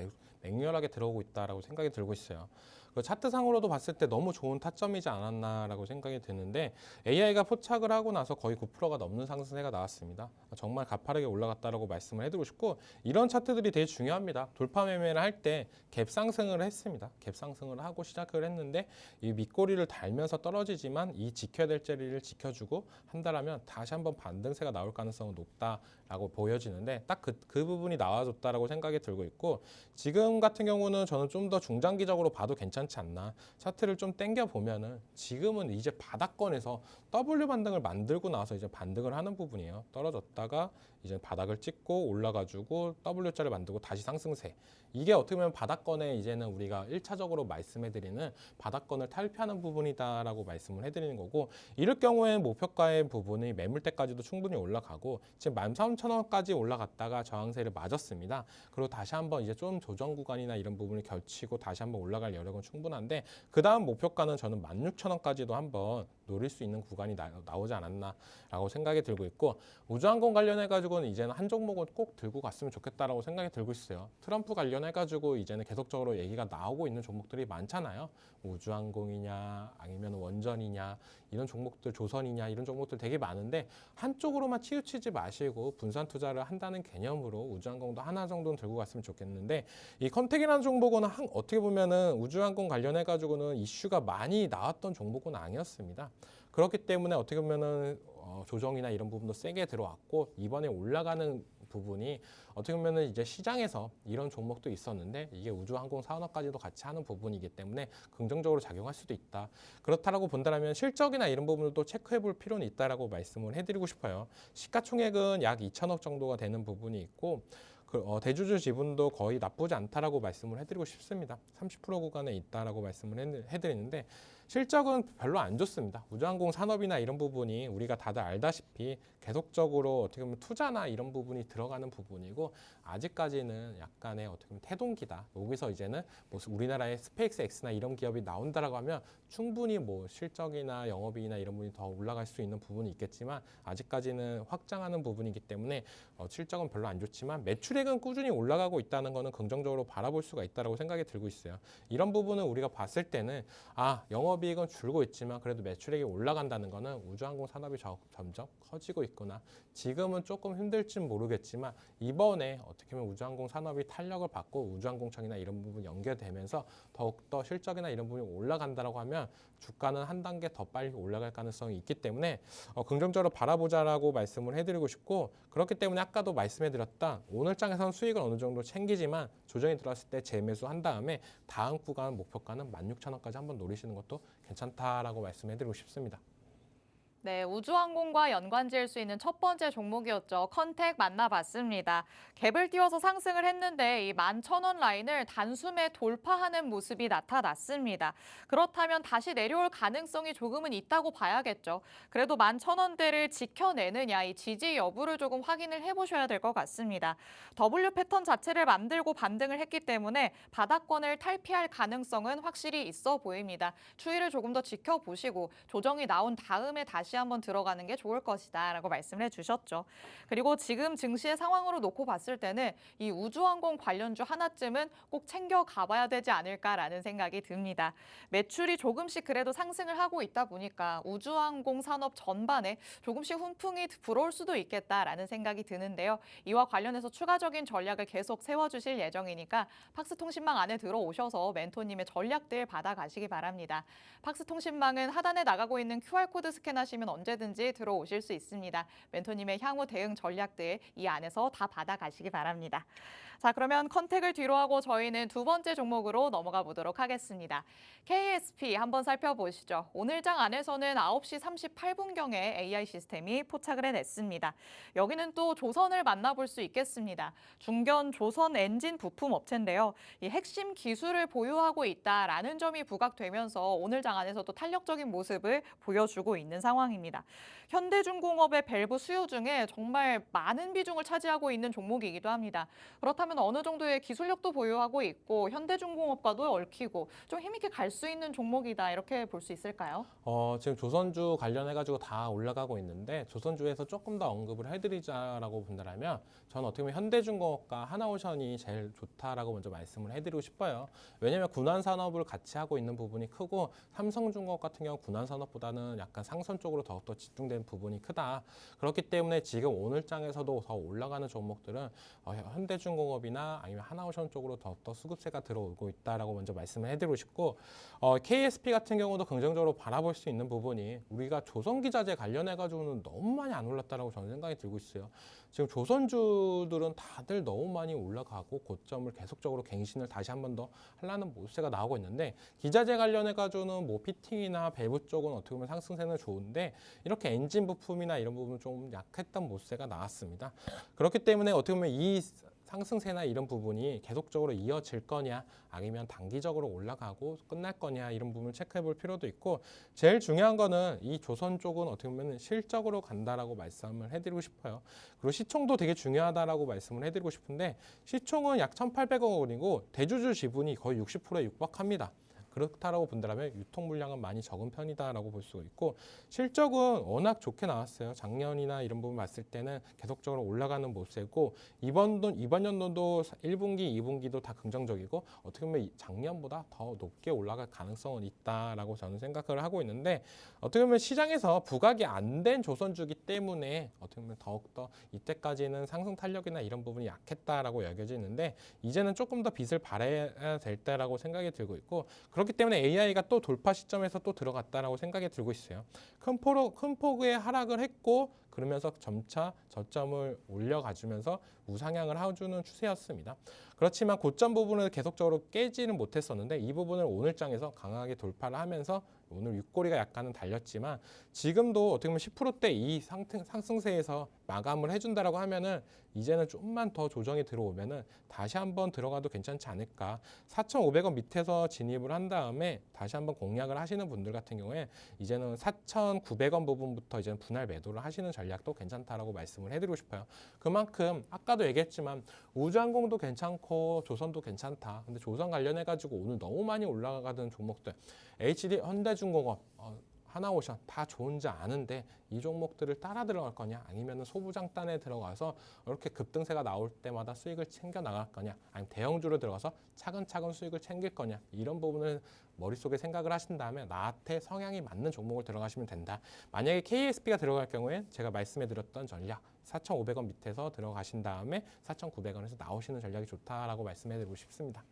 맹렬하게 들어오고 있다라고 생각이 들고 있어요. 그 차트상으로도 봤을 때 너무 좋은 타점이지 않았나라고 생각이 드는데 AI가 포착을 하고 나서 거의 9%가 넘는 상승세가 나왔습니다. 정말 가파르게 올라갔다라고 말씀을 해드리고 싶고 이런 차트들이 되게 중요합니다. 돌파 매매를 할 때 갭 상승을 했습니다. 갭 상승을 하고 시작을 했는데 이 밑꼬리를 달면서 떨어지지만 이 지켜야 될 자리를 지켜주고 한다라면 다시 한번 반등세가 나올 가능성은 높다라고 보여지는데 딱 그 부분이 나와줬다라고 생각이 들고 있고 지금 같은 경우는 저는 좀 더 중장기적으로 봐도 괜찮지 않나. 차트를 좀 당겨 보면은 지금은 이제 바닥권에서 W 반등을 만들고 나서 이제 반등을 하는 부분이에요. 떨어졌다가 이제 바닥을 찍고 올라가지고 W자를 만들고 다시 상승세. 이게 어떻게 보면 바닥권에 이제는 우리가 1차적으로 말씀해드리는 바닥권을 탈피하는 부분이다라고 말씀을 해드리는 거고 이럴 경우에는 목표가의 부분이 매물대까지도 충분히 올라가고 지금 13,000원까지 올라갔다가 저항세를 맞았습니다. 그리고 다시 한번 이제 좀 조정 구간이나 이런 부분을 결치고 다시 한번 올라갈 여력은 충분한데 그 다음 목표가는 저는 16,000원까지도 한번 노릴 수 있는 구간이 나오지 않았나라고 생각이 들고 있고 우주항공 관련해가지고는 이제는 한 종목은 꼭 들고 갔으면 좋겠다라고 생각이 들고 있어요. 트럼프 관련해가지고 이제는 계속적으로 얘기가 나오고 있는 종목들이 많잖아요. 우주항공이냐 아니면 원전이냐 이런 종목들 조선이냐 이런 종목들 되게 많은데 한쪽으로만 치우치지 마시고 분산 투자를 한다는 개념으로 우주항공도 하나 정도는 들고 갔으면 좋겠는데 이 컨택이라는 종목은 어떻게 보면은 우주항공 관련해가지고는 이슈가 많이 나왔던 종목은 아니었습니다. 그렇기 때문에 어떻게 보면은 조정이나 이런 부분도 세게 들어왔고 이번에 올라가는 부분이 어떻게 보면은 이제 시장에서 이런 종목도 있었는데 이게 우주항공 산업까지도 같이 하는 부분이기 때문에 긍정적으로 작용할 수도 있다. 그렇다라고 본다면 실적이나 이런 부분도 체크해 볼 필요는 있다라고 말씀을 해드리고 싶어요. 시가총액은 약 2천억 정도가 되는 부분이 있고 대주주 지분도 거의 나쁘지 않다라고 말씀을 해드리고 싶습니다. 30% 구간에 있다라고 말씀을 해드리는데 실적은 별로 안 좋습니다. 우주항공 산업이나 이런 부분이 우리가 다들 알다시피 계속적으로 어떻게 보면 투자나 이런 부분이 들어가는 부분이고 아직까지는 약간의 어떻게 보면 태동기다. 여기서 이제는 뭐 우리나라의 스페이스 X나 이런 기업이 나온다라고 하면 충분히 뭐 실적이나 영업이익이나 이런 부분이 더 올라갈 수 있는 부분이 있겠지만 아직까지는 확장하는 부분이기 때문에 실적은 별로 안 좋지만 매출액은 꾸준히 올라가고 있다는 것은 긍정적으로 바라볼 수가 있다고 생각이 들고 있어요. 이런 부분은 우리가 봤을 때는 영업이익은 줄고 있지만 그래도 매출액이 올라간다는 것은 우주항공 산업이 점점 커지고 있구나. 지금은 조금 힘들진 모르겠지만 이번에 어떻게 보면 우주항공 산업이 탄력을 받고 우주항공청이나 이런 부분 연계되면서 더욱더 실적이나 이런 부분이 올라간다라고 하면 주가는 한 단계 더 빨리 올라갈 가능성이 있기 때문에 긍정적으로 바라보자라고 말씀을 해드리고 싶고 그렇기 때문에 아까도 말씀해드렸다 오늘장에서는 수익을 어느 정도 챙기지만 조정이 들어왔을 때 재매수한 다음에 다음 구간 목표가는 16,000원까지 한번 노리시는 것도 괜찮다라고 말씀해드리고 싶습니다. 네, 우주항공과 연관지을 수 있는 첫 번째 종목이었죠. 컨택 만나봤습니다. 갭을 띄워서 상승을 했는데 이 11,000원 라인을 단숨에 돌파하는 모습이 나타났습니다. 그렇다면 다시 내려올 가능성이 조금은 있다고 봐야겠죠. 그래도 11,000원대를 지켜내느냐 이 지지 여부를 조금 확인을 해보셔야 될 것 같습니다. W 패턴 자체를 만들고 반등을 했기 때문에 바닥권을 탈피할 가능성은 확실히 있어 보입니다. 추이를 조금 더 지켜보시고 조정이 나온 다음에 다시 한번 들어가는 게 좋을 것이다 라고 말씀을 해주셨죠. 그리고 지금 증시의 상황으로 놓고 봤을 때는 이 우주항공 관련주 하나쯤은 꼭 챙겨 가봐야 되지 않을까라는 생각이 듭니다. 매출이 조금씩 그래도 상승을 하고 있다 보니까 우주항공 산업 전반에 조금씩 훈풍이 불어올 수도 있겠다라는 생각이 드는데요. 이와 관련해서 추가적인 전략을 계속 세워주실 예정이니까 팍스통신망 안에 들어오셔서 멘토님의 전략들 받아가시기 바랍니다. 팍스통신망은 하단에 나가고 있는 QR코드 스캔하시면 언제든지 들어오실 수 있습니다. 멘토님의 향후 대응 전략들 이 안에서 다 받아가시기 바랍니다. 자, 그러면 컨택을 뒤로 하고 저희는 두 번째 종목으로 넘어가 보도록 하겠습니다. KSP 한번 살펴보시죠. 오늘장 안에서는 9시 38분경에 AI 시스템이 포착을 해냈습니다. 여기는 또 조선을 만나볼 수 있겠습니다. 중견 조선 엔진 부품 업체인데요. 이 핵심 기술을 보유하고 있다라는 점이 부각되면서 오늘장 안에서도 탄력적인 모습을 보여주고 있는 상황입니다. 시장입니다. 현대중공업의 밸브 수요 중에 정말 많은 비중을 차지하고 있는 종목이기도 합니다. 그렇다면 어느 정도의 기술력도 보유하고 있고 현대중공업과도 얽히고 좀 힘있게 갈 수 있는 종목이다 이렇게 볼 수 있을까요? 지금 조선주 관련해가지고 다 올라가고 있는데 조선주에서 조금 더 언급을 해드리자라고 본다면 저는 어떻게 보면 현대중공업과 하나오션이 제일 좋다라고 먼저 말씀을 해드리고 싶어요. 왜냐하면 군환산업을 같이 하고 있는 부분이 크고 삼성중공업 같은 경우 군환산업보다는 약간 상선 쪽으로 더욱더 집중된 부분이 크다. 그렇기 때문에 지금 오늘 장에서도 더 올라가는 종목들은 현대중공업이나 아니면 하나오션 쪽으로 더욱더 수급세가 들어오고 있다라고 먼저 말씀을 해드리고 싶고 KSP 같은 경우도 긍정적으로 바라볼 수 있는 부분이 우리가 조선기자재 관련해가지고는 너무 많이 안 올랐다라고 저는 생각이 들고 있어요. 지금 조선주들은 다들 너무 많이 올라가고 고점을 계속적으로 갱신을 다시 한 번 더 하려는 모습세가 나오고 있는데 기자재 관련해가지고는 뭐 피팅이나 밸브 쪽은 어떻게 보면 상승세는 좋은데 이렇게 엔진 부품이나 이런 부분은 좀 약했던 모습세가 나왔습니다. 그렇기 때문에 어떻게 보면 이 상승세나 이런 부분이 계속적으로 이어질 거냐 아니면 단기적으로 올라가고 끝날 거냐 이런 부분을 체크해 볼 필요도 있고 제일 중요한 거는 이 조선 쪽은 어떻게 보면 실적으로 간다라고 말씀을 해드리고 싶어요. 그리고 시총도 되게 중요하다라고 말씀을 해드리고 싶은데 시총은 약 1,800억 원이고 대주주 지분이 거의 60%에 육박합니다. 그렇다라고 본다면 유통 물량은 많이 적은 편이다라고 볼 수가 있고 실적은 워낙 좋게 나왔어요. 작년이나 이런 부분 봤을 때는 계속적으로 올라가는 모습이고 이번 연도도 1분기, 2분기도 다 긍정적이고 어떻게 보면 작년보다 더 높게 올라갈 가능성은 있다라고 저는 생각을 하고 있는데 어떻게 보면 시장에서 부각이 안 된 조선주기 때문에 어떻게 보면 더욱더 이때까지는 상승 탄력이나 이런 부분이 약했다라고 여겨지는데 이제는 조금 더 빛을 발해야 될 때라고 생각이 들고 있고 그렇기 때문에 AI가 또 돌파 시점에서 또 들어갔다라고 생각이 들고 있어요. 큰 폭의 하락을 했고 그러면서 점차 저점을 올려가주면서 우상향을 해주는 추세였습니다. 그렇지만 고점 부분을 계속적으로 깨지는 못했었는데 이 부분을 오늘 장에서 강하게 돌파를 하면서 오늘 윗꼬리가 약간은 달렸지만 지금도 어떻게 보면 10%대 이 상승세에서 마감을 해준다라고 하면은 이제는 좀만 더 조정이 들어오면은 다시 한번 들어가도 괜찮지 않을까. 4,500원 밑에서 진입을 한 다음에 다시 한번 공략을 하시는 분들 같은 경우에 이제는 4,900원 부분부터 이제는 분할 매도를 하시는 전략도 괜찮다라고 말씀을 해드리고 싶어요. 그만큼 아까도 얘기했지만 우주항공도 괜찮고 조선도 괜찮다. 근데 조선 관련해가지고 오늘 너무 많이 올라가던 종목들 HD, 현대중공업, 하나오션 다 좋은지 아는데 이 종목들을 따라 들어갈 거냐 아니면 소부장단에 들어가서 이렇게 급등세가 나올 때마다 수익을 챙겨 나갈 거냐 아니면 대형주로 들어가서 차근차근 수익을 챙길 거냐 이런 부분을 머릿속에 생각을 하신 다음에 나한테 성향이 맞는 종목을 들어가시면 된다. 만약에 KSP가 들어갈 경우에 제가 말씀해 드렸던 전략 4,500원 밑에서 들어가신 다음에 4,900원에서 나오시는 전략이 좋다라고 말씀해 드리고 싶습니다.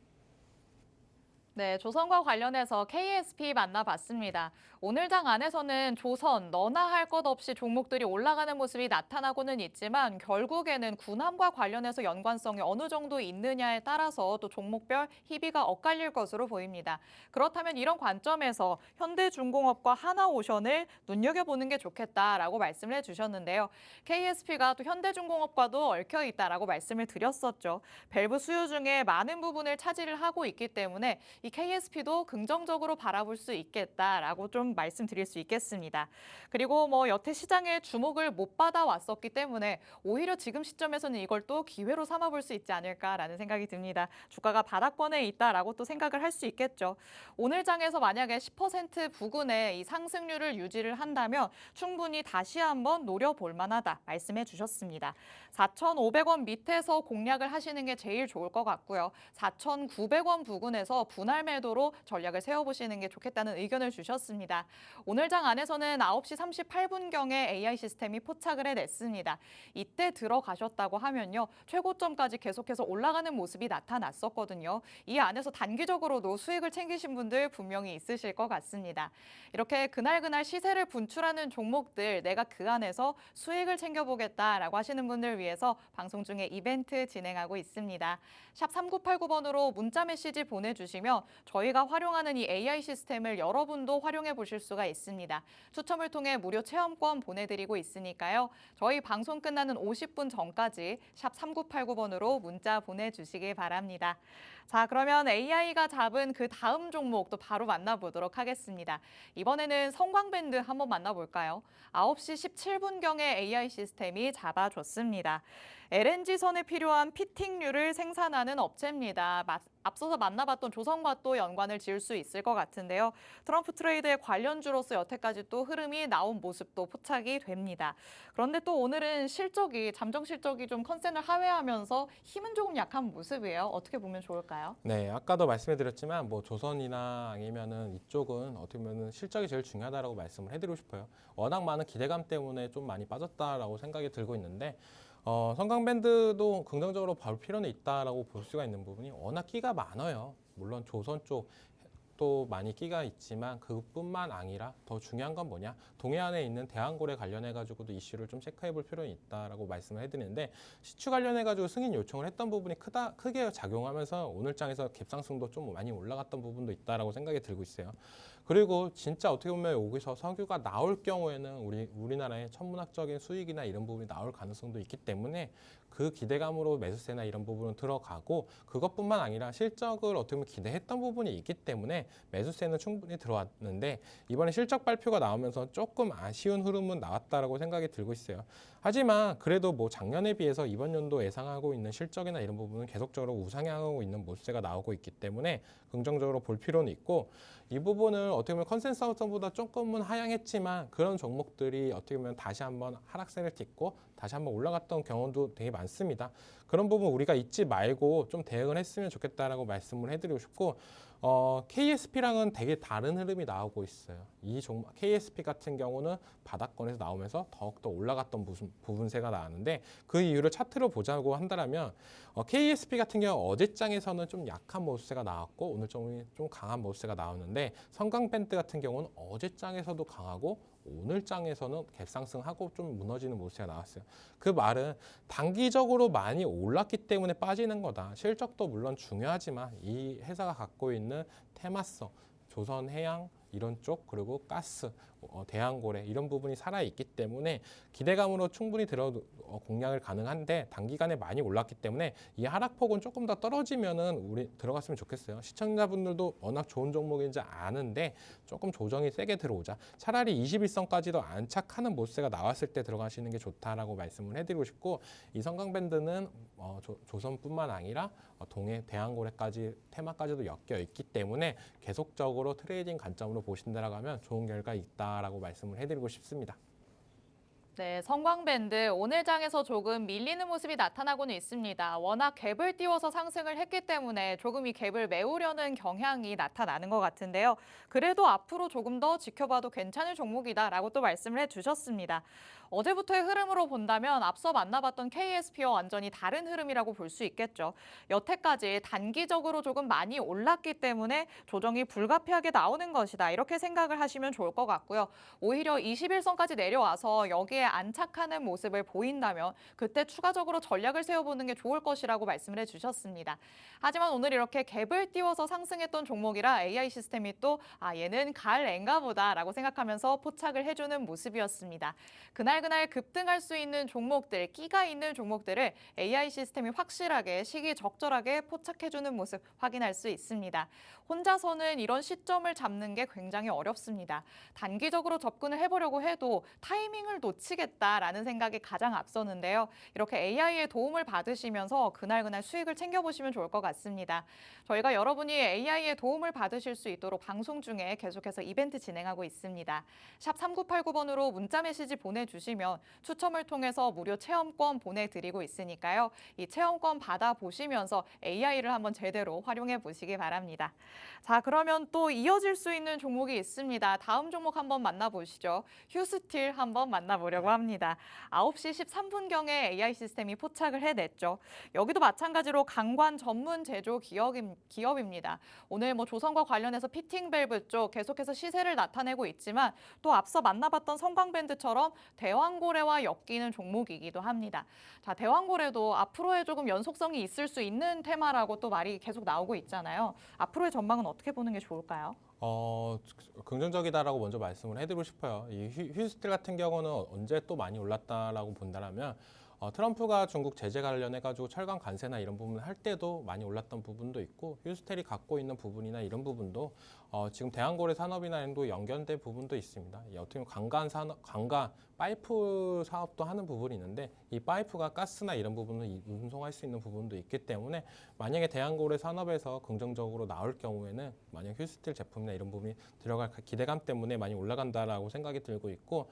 네, 조선과 관련해서 KSP 만나봤습니다. 오늘 장 안에서는 조선, 너나 할 것 없이 종목들이 올라가는 모습이 나타나고는 있지만 결국에는 군함과 관련해서 연관성이 어느 정도 있느냐에 따라서 또 종목별 희비가 엇갈릴 것으로 보입니다. 그렇다면 이런 관점에서 현대중공업과 하나오션을 눈여겨보는 게 좋겠다라고 말씀을 해주셨는데요. KSP가 또 현대중공업과도 얽혀 있다라고 말씀을 드렸었죠. 밸브 수요 중에 많은 부분을 차지를 하고 있기 때문에 이 KSP도 긍정적으로 바라볼 수 있겠다라고 좀 말씀드릴 수 있겠습니다. 그리고 여태 시장에 주목을 못 받아왔었기 때문에 오히려 지금 시점에서는 이걸 또 기회로 삼아볼 수 있지 않을까라는 생각이 듭니다. 주가가 바닥권에 있다라고 또 생각을 할 수 있겠죠. 오늘 장에서 만약에 10% 부근에 이 상승률을 유지를 한다면 충분히 다시 한번 노려볼 만하다 말씀해 주셨습니다. 4,500원 밑에서 공략을 하시는 게 제일 좋을 것 같고요. 4,900원 부근에서 분할 매도로 전략을 세워보시는 게 좋겠다는 의견을 주셨습니다. 오늘 장 안에서는 9시 38분경에 AI 시스템이 포착을 해냈습니다. 이때 들어가셨다고 하면요. 최고점까지 계속해서 올라가는 모습이 나타났었거든요. 이 안에서 단기적으로도 수익을 챙기신 분들 분명히 있으실 것 같습니다. 이렇게 그날 시세를 분출하는 종목들 내가 그 안에서 수익을 챙겨보겠다라고 하시는 분들 위해서 방송 중에 이벤트 진행하고 있습니다. 샵 3989번으로 문자 메시지 보내주시면 보시면 저희가 활용하는 이 AI 시스템을 여러분도 활용해 보실 수가 있습니다. 추첨을 통해 무료 체험권 보내드리고 있으니까요. 저희 방송 끝나는 50분 전까지 샵 3989번으로 문자 보내주시기 바랍니다. 자, 그러면 AI가 잡은 그 다음 종목 또 바로 만나보도록 하겠습니다. 이번에는 성광밴드 한번 만나볼까요? 9시 17분경에 AI 시스템이 잡아줬습니다. LNG선에 필요한 피팅류를 생산하는 업체입니다. 앞서서 만나봤던 조선과 또 연관을 지을 수 있을 것 같은데요. 트럼프 트레이드의 관련주로서 여태까지 또 흐름이 나온 모습도 포착이 됩니다. 그런데 또 오늘은 잠정 실적이 좀 컨센을 하회하면서 힘은 조금 약한 모습이에요. 어떻게 보면 좋을까요? 네, 아까도 말씀해드렸지만 뭐 조선이나 아니면은 이쪽은 어떻게 보면 실적이 제일 중요하다라고 말씀을 해드리고 싶어요. 워낙 많은 기대감 때문에 좀 많이 빠졌다라고 생각이 들고 있는데 성광밴드도 긍정적으로 볼 필요는 있다라고 볼 수가 있는 부분이 워낙 끼가 많아요. 물론 조선 쪽도 많이 끼가 있지만 그뿐만 아니라 더 중요한 건 뭐냐? 동해안에 있는 대한고래 관련해 가지고도 이슈를 좀 체크해 볼 필요는 있다라고 말씀을 해드리는데 시추 관련해 가지고 승인 요청을 했던 부분이 크게 작용하면서 오늘 장에서 갭상승도 좀 많이 올라갔던 부분도 있다라고 생각이 들고 있어요. 그리고 진짜 어떻게 보면 여기서 석유가 나올 경우에는 우리나라의 천문학적인 수익이나 이런 부분이 나올 가능성도 있기 때문에 그 기대감으로 매수세나 이런 부분은 들어가고 그것뿐만 아니라 실적을 어떻게 보면 기대했던 부분이 있기 때문에 매수세는 충분히 들어왔는데 이번에 실적 발표가 나오면서 조금 아쉬운 흐름은 나왔다라고 생각이 들고 있어요. 하지만 그래도 뭐 작년에 비해서 이번 연도 예상하고 있는 실적이나 이런 부분은 계속적으로 우상향하고 있는 모습세가 나오고 있기 때문에 긍정적으로 볼 필요는 있고 이 부분을 어떻게 보면 컨센서스보다 조금은 하향했지만 그런 종목들이 어떻게 보면 다시 한번 하락세를 딛고 다시 한번 올라갔던 경우도 되게 많습니다. 그런 부분 우리가 잊지 말고 좀 대응을 했으면 좋겠다라고 말씀을 해드리고 싶고 KSP랑은 되게 다른 흐름이 나오고 있어요. 이 종목 KSP 같은 경우는 바닥권에서 나오면서 더욱더 올라갔던 부분세가 나왔는데 그 이유를 차트로 보자고 한다면 KSP 같은 경우 어제장에서는 좀 약한 모습세가 나왔고 오늘 좀 강한 모습세가 나왔는데 성광밴드 같은 경우는 어제장에서도 강하고 오늘 장에서는 갭상승하고 좀 무너지는 모습이 나왔어요. 그 말은 단기적으로 많이 올랐기 때문에 빠지는 거다. 실적도 물론 중요하지만 이 회사가 갖고 있는 테마성, 조선해양 이런 쪽 그리고 가스, 대한고래 이런 부분이 살아있기 때문에 기대감으로 충분히 공략을 가능한데 단기간에 많이 올랐기 때문에 이 하락폭은 조금 더 떨어지면은 우리 들어갔으면 좋겠어요. 시청자분들도 워낙 좋은 종목인지 아는데 조금 조정이 세게 들어오자. 차라리 21선까지도 안착하는 모습세가 나왔을 때 들어가시는 게 좋다라고 말씀을 해드리고 싶고 이 성광밴드는 조선뿐만 아니라 동해 대한고래까지 테마까지도 엮여 있기 때문에 계속적으로 트레이딩 관점으로 보신다라고 하면 좋은 결과 있다라고 말씀을 해드리고 싶습니다. 네, 성광밴드 오늘 장에서 조금 밀리는 모습이 나타나고는 있습니다. 워낙 갭을 띄워서 상승을 했기 때문에 조금 이 갭을 메우려는 경향이 나타나는 것 같은데요. 그래도 앞으로 조금 더 지켜봐도 괜찮을 종목이다라고 또 말씀을 해주셨습니다. 어제부터의 흐름으로 본다면 앞서 만나봤던 KSP와 완전히 다른 흐름이라고 볼 수 있겠죠. 여태까지 단기적으로 조금 많이 올랐기 때문에 조정이 불가피하게 나오는 것이다. 이렇게 생각을 하시면 좋을 것 같고요. 오히려 21선까지 내려와서 여기에 안착하는 모습을 보인다면 그때 추가적으로 전략을 세워보는 게 좋을 것이라고 말씀을 해주셨습니다. 하지만 오늘 이렇게 갭을 띄워서 상승했던 종목이라 AI 시스템이 또 얘는 갈 앤가 보다라고 생각하면서 포착을 해주는 모습이었습니다. 그날 급등할 수 있는 종목들, 끼가 있는 종목들을 AI 시스템이 확실하게 시기적절하게 포착해주는 모습 확인할 수 있습니다. 혼자서는 이런 시점을 잡는 게 굉장히 어렵습니다. 단기적으로 접근을 해보려고 해도 타이밍을 놓치겠다라는 생각이 가장 앞서는데요. 이렇게 AI의 도움을 받으시면서 그날 수익을 챙겨보시면 좋을 것 같습니다. 저희가 여러분이 AI의 도움을 받으실 수 있도록 방송 중에 계속해서 이벤트 진행하고 있습니다. 샵 3989번으로 문자 메시지 보내주시면 추첨을 통해서 무료 체험권 보내드리고 있으니까요. 이 체험권 받아보시면서 AI를 한번 제대로 활용해 보시기 바랍니다. 자, 그러면 또 이어질 수 있는 종목이 있습니다. 다음 종목 한번 만나보시죠. 휴스틸 한번 만나보려고 있다라고 합니다. 9시 13분경에 AI 시스템이 포착을 해냈죠. 여기도 마찬가지로 강관 전문 제조 기업입니다. 오늘 조선과 관련해서 피팅 밸브 쪽 계속해서 시세를 나타내고 있지만 또 앞서 만나봤던 성광밴드처럼 대왕고래와 엮이는 종목이기도 합니다. 자, 대왕고래도 앞으로의 조금 연속성이 있을 수 있는 테마라고 또 말이 계속 나오고 있잖아요. 앞으로의 전망은 어떻게 보는 게 좋을까요? 긍정적이다라고 먼저 말씀을 해드리고 싶어요. 이 휴스틸 같은 경우는 언제 또 많이 올랐다라고 본다면 트럼프가 중국 제재 관련해가지고 철강 관세나 이런 부분을 할 때도 많이 올랐던 부분도 있고 휴스텔이 갖고 있는 부분이나 이런 부분도 지금 대왕고래 산업이나 이런 도 연결된 부분도 있습니다. 어떻게 보면 관광 파이프 사업도 하는 부분이 있는데 이 파이프가 가스나 이런 부분을 운송할 수 있는 부분도 있기 때문에 만약에 대왕고래 산업에서 긍정적으로 나올 경우에는 만약 휴스틸 제품이나 이런 부분이 들어갈 기대감 때문에 많이 올라간다라고 생각이 들고 있고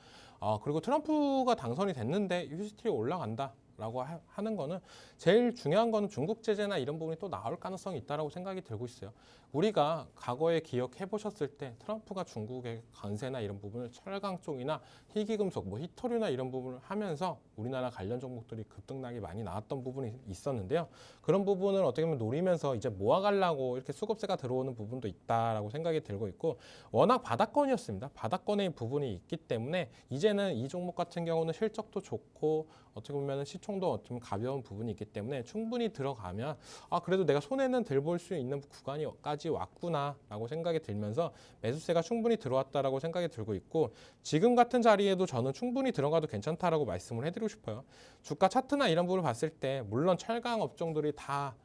그리고 트럼프가 당선이 됐는데 휴스틸이 올라간다라고 하는 거는 제일 중요한 거는 중국 제재나 이런 부분이 또 나올 가능성이 있다라고 생각이 들고 있어요. 우리가 과거에 기억해 보셨을 때 트럼프가 중국의 관세나 이런 부분을 철강 쪽이나 희귀금속, 히토류나 이런 부분을 하면서 우리나라 관련 종목들이 급등락이 많이 나왔던 부분이 있었는데요. 그런 부분을 어떻게 보면 노리면서 이제 모아가려고 이렇게 수급세가 들어오는 부분도 있다라고 생각이 들고 있고 워낙 바닥권이었습니다. 바닥권의 부분이 있기 때문에 이제는 이 종목 같은 경우는 실적도 좋고 어떻게 보면 시총도 어떻게 보면 가벼운 부분이 있기 때문에 충분히 들어가면 그래도 내가 손해는 덜 볼 수 있는 구간까지 왔구나라고 생각이 들면서 매수세가 충분히 들어왔다라고 생각이 들고 있고 지금 같은 자리에도 저는 충분히 들어가도 괜찮다라고 말씀을 해드리고 싶어요. 주가 차트나 이런 부분을 봤을 때 물론 철강 업종들이 다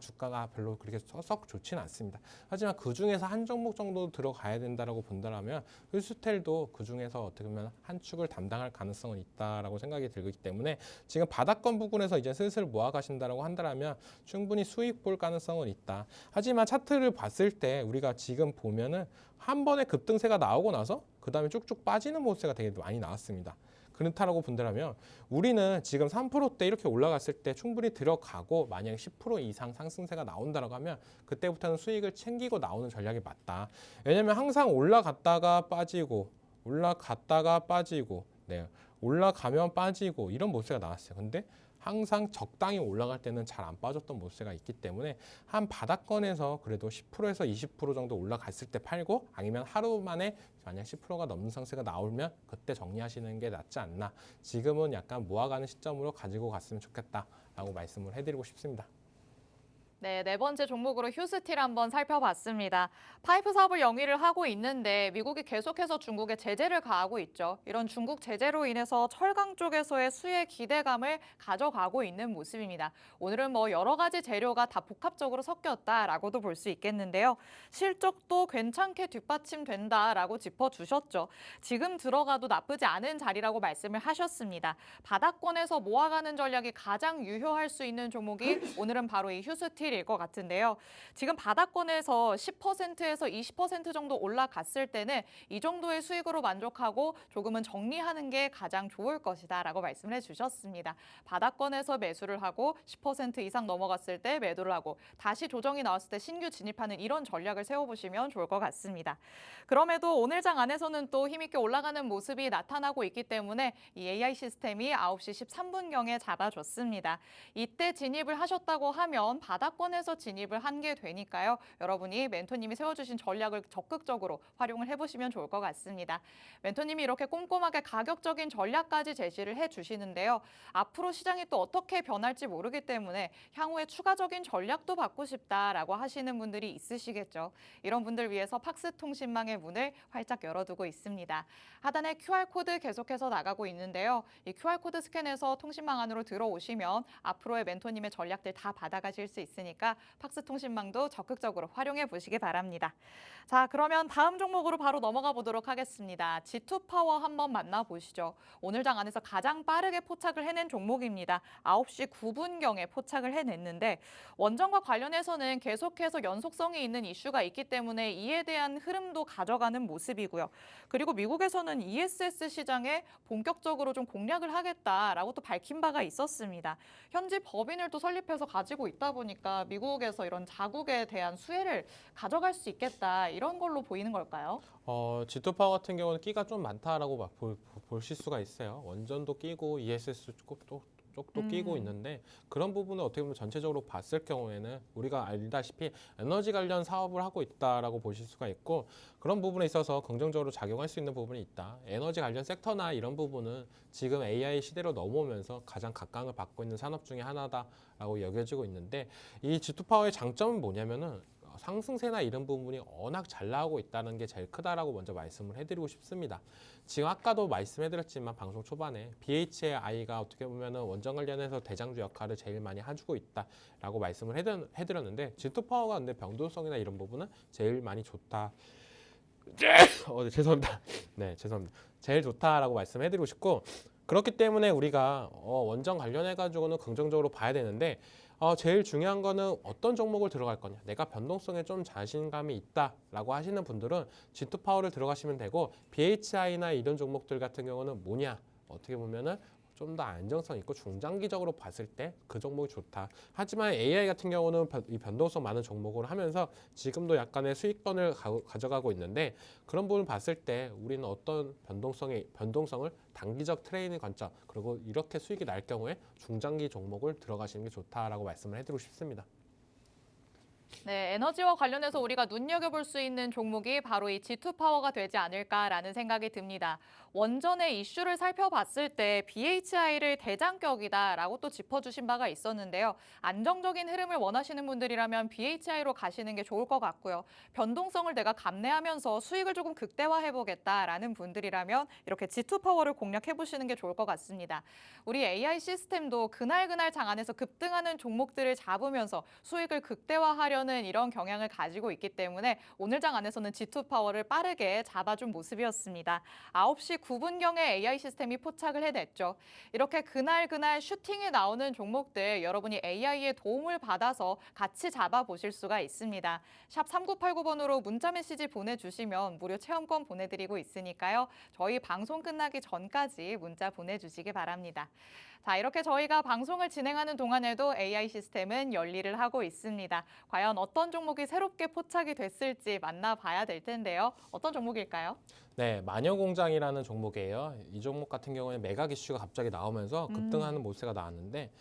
주가가 별로 그렇게 썩 좋지는 않습니다. 하지만 그 중에서 한 종목 정도 들어가야 된다라고 본다면 휴스텔도 그 중에서 어떻게 보면 한 축을 담당할 가능성은 있다라고 생각이 들기 때문에 지금 바닥권 부분에서 이제 슬슬 모아 가신다라고 한다면 충분히 수익 볼 가능성은 있다. 하지만 차트를 봤을 때 우리가 지금 보면은 한 번에 급등세가 나오고 나서 그 다음에 쭉쭉 빠지는 모습세가 되게 많이 나왔습니다. 그렇다라고 본다면 우리는 지금 3%대 이렇게 올라갔을 때 충분히 들어가고 만약에 10% 이상 상승세가 나온다고 하면 그때부터는 수익을 챙기고 나오는 전략이 맞다. 왜냐하면 항상 올라갔다가 빠지고 올라가면 빠지고 이런 모습세가 나왔어요. 근데 항상 적당히 올라갈 때는 잘 안 빠졌던 모습세가 있기 때문에 한 바닥권에서 그래도 10%에서 20% 정도 올라갔을 때 팔고 아니면 하루 만에 만약 10%가 넘는 상승세가 나오면 그때 정리하시는 게 낫지 않나. 지금은 약간 모아가는 시점으로 가지고 갔으면 좋겠다라고 말씀을 해드리고 싶습니다. 네, 네 번째 종목으로 휴스틸 한번 살펴봤습니다. 파이프 사업을 영위를 하고 있는데 미국이 계속해서 중국에 제재를 가하고 있죠. 이런 중국 제재로 인해서 철강 쪽에서의 수혜 기대감을 가져가고 있는 모습입니다. 오늘은 여러 가지 재료가 다 복합적으로 섞였다라고도 볼 수 있겠는데요. 실적도 괜찮게 뒷받침된다라고 짚어주셨죠. 지금 들어가도 나쁘지 않은 자리라고 말씀을 하셨습니다. 바닥권에서 모아가는 전략이 가장 유효할 수 있는 종목이 오늘은 바로 이 휴스틸 일 것 같은데요. 지금 바닥권에서 10%에서 20% 정도 올라갔을 때는 이 정도의 수익으로 만족하고 조금은 정리하는 게 가장 좋을 것이다라고 말씀을 해주셨습니다. 바닥권에서 매수를 하고 10% 이상 넘어갔을 때 매도를 하고 다시 조정이 나왔을 때 신규 진입하는 이런 전략을 세워보시면 좋을 것 같습니다. 그럼에도 오늘 장 안에서는 또 힘있게 올라가는 모습이 나타나고 있기 때문에 이 AI 시스템이 9시 13분경에 잡아줬습니다. 이때 진입을 하셨다고 하면 바닥권에서 진입을 한 게 되니까요. 여러분이 멘토님이 세워주신 전략을 적극적으로 활용을 해보시면 좋을 것 같습니다. 멘토님이 이렇게 꼼꼼하게 가격적인 전략까지 제시를 해주시는데요. 앞으로 시장이 또 어떻게 변할지 모르기 때문에 향후에 추가적인 전략도 받고 싶다라고 하시는 분들이 있으시겠죠. 이런 분들 위해서 팍스통신망의 문을 활짝 열어두고 있습니다. 하단에 QR코드 계속해서 나가고 있는데요. 이 QR코드 스캔해서 통신망 안으로 들어오시면 앞으로의 멘토님의 전략들 다 받아가실 수 있으니까 팍스통신망도 적극적으로 활용해 보시기 바랍니다. 자, 그러면 다음 종목으로 바로 넘어가 보도록 하겠습니다. G2파워 한번 만나보시죠. 오늘 장 안에서 가장 빠르게 포착을 해낸 종목입니다. 9시 9분경에 포착을 해냈는데 원전과 관련해서는 계속해서 연속성이 있는 이슈가 있기 때문에 이에 대한 흐름도 가져가는 모습이고요. 그리고 미국에서는 ESS 시장에 본격적으로 좀 공략을 하겠다라고 또 밝힌 바가 있었습니다. 현지 법인을 또 설립해서 가지고 있다 보니까 우리가 미국에서 이런 자국에 대한 수혜를 가져갈 수 있겠다 이런 걸로 보이는 걸까요? G2 파워 같은 경우는 끼가 좀 많다라고 보실 수가 있어요. 원전도 끼고 ESS 쪽도 끼고 있는데 그런 부분을 어떻게 보면 전체적으로 봤을 경우에는 우리가 알다시피 에너지 관련 사업을 하고 있다라고 보실 수가 있고 그런 부분에 있어서 긍정적으로 작용할 수 있는 부분이 있다. 에너지 관련 섹터나 이런 부분은 지금 AI 시대로 넘어오면서 가장 각광을 받고 있는 산업 중에 하나다라고 여겨지고 있는데 이 G2 파워의 장점은 뭐냐면은 상승세나 이런 부분이 워낙 잘 나오고 있다는 게 제일 크다라고 먼저 말씀을 해드리고 싶습니다. 지금 아까도 말씀해드렸지만 방송 초반에 BHI가 어떻게 보면 원전 관련해서 대장주 역할을 제일 많이 해주고 있다라고 말씀을 해드렸는데 G2 파워가 근데 변동성이나 이런 부분은 제일 많이 좋다. 네, 죄송합니다. 네, 죄송합니다. 제일 좋다라고 말씀해드리고 싶고 그렇기 때문에 우리가 원전 관련해가지고는 긍정적으로 봐야 되는데 제일 중요한 거는 어떤 종목을 들어갈 거냐. 내가 변동성에 좀 자신감이 있다라고 하시는 분들은 G2 파워를 들어가시면 되고 BHI나 이런 종목들 같은 경우는 뭐냐. 어떻게 보면은 좀 더 안정성 있고 중장기적으로 봤을 때 그 종목이 좋다. 하지만 AI 같은 경우는 이 변동성 많은 종목을 하면서 지금도 약간의 수익권을 가져가고 있는데 그런 부분을 봤을 때 우리는 어떤 변동성을 단기적 트레이딩 관점 그리고 이렇게 수익이 날 경우에 중장기 종목을 들어가시는 게 좋다라고 말씀을 해드리고 싶습니다. 네, 에너지와 관련해서 우리가 눈여겨볼 수 있는 종목이 바로 이 G2 파워가 되지 않을까라는 생각이 듭니다. 원전의 이슈를 살펴봤을 때 BHI를 대장격이다라고 또 짚어주신 바가 있었는데요. 안정적인 흐름을 원하시는 분들이라면 BHI로 가시는 게 좋을 것 같고요. 변동성을 내가 감내하면서 수익을 조금 극대화해보겠다라는 분들이라면 이렇게 G2 파워를 공략해보시는 게 좋을 것 같습니다. 우리 AI 시스템도 그날 장안에서 급등하는 종목들을 잡으면서 수익을 극대화하려는 이런 경향을 가지고 있기 때문에 오늘 장 안에서는 G2 파워를 빠르게 잡아준 모습이었습니다. 9시 9분경에 AI 시스템이 포착을 해냈죠. 이렇게 그날 슈팅이 나오는 종목들 여러분이 AI의 도움을 받아서 같이 잡아보실 수가 있습니다. 샵 3989번으로 문자 메시지 보내주시면 무료 체험권 보내드리고 있으니까요. 저희 방송 끝나기 전까지 문자 보내주시기 바랍니다. 자, 이렇게 저희가 방송을 진행하는 동안에도 AI 시스템은 열일을 하고 있습니다. 과연 어떤 종목이 새롭게 포착이 됐을지 만나봐야 될 텐데요. 어떤 종목일까요? 네, 마녀공장이라는 종목이에요. 이 종목 같은 경우에 매각 이슈가 갑자기 나오면서 급등하는 모세가 나왔는데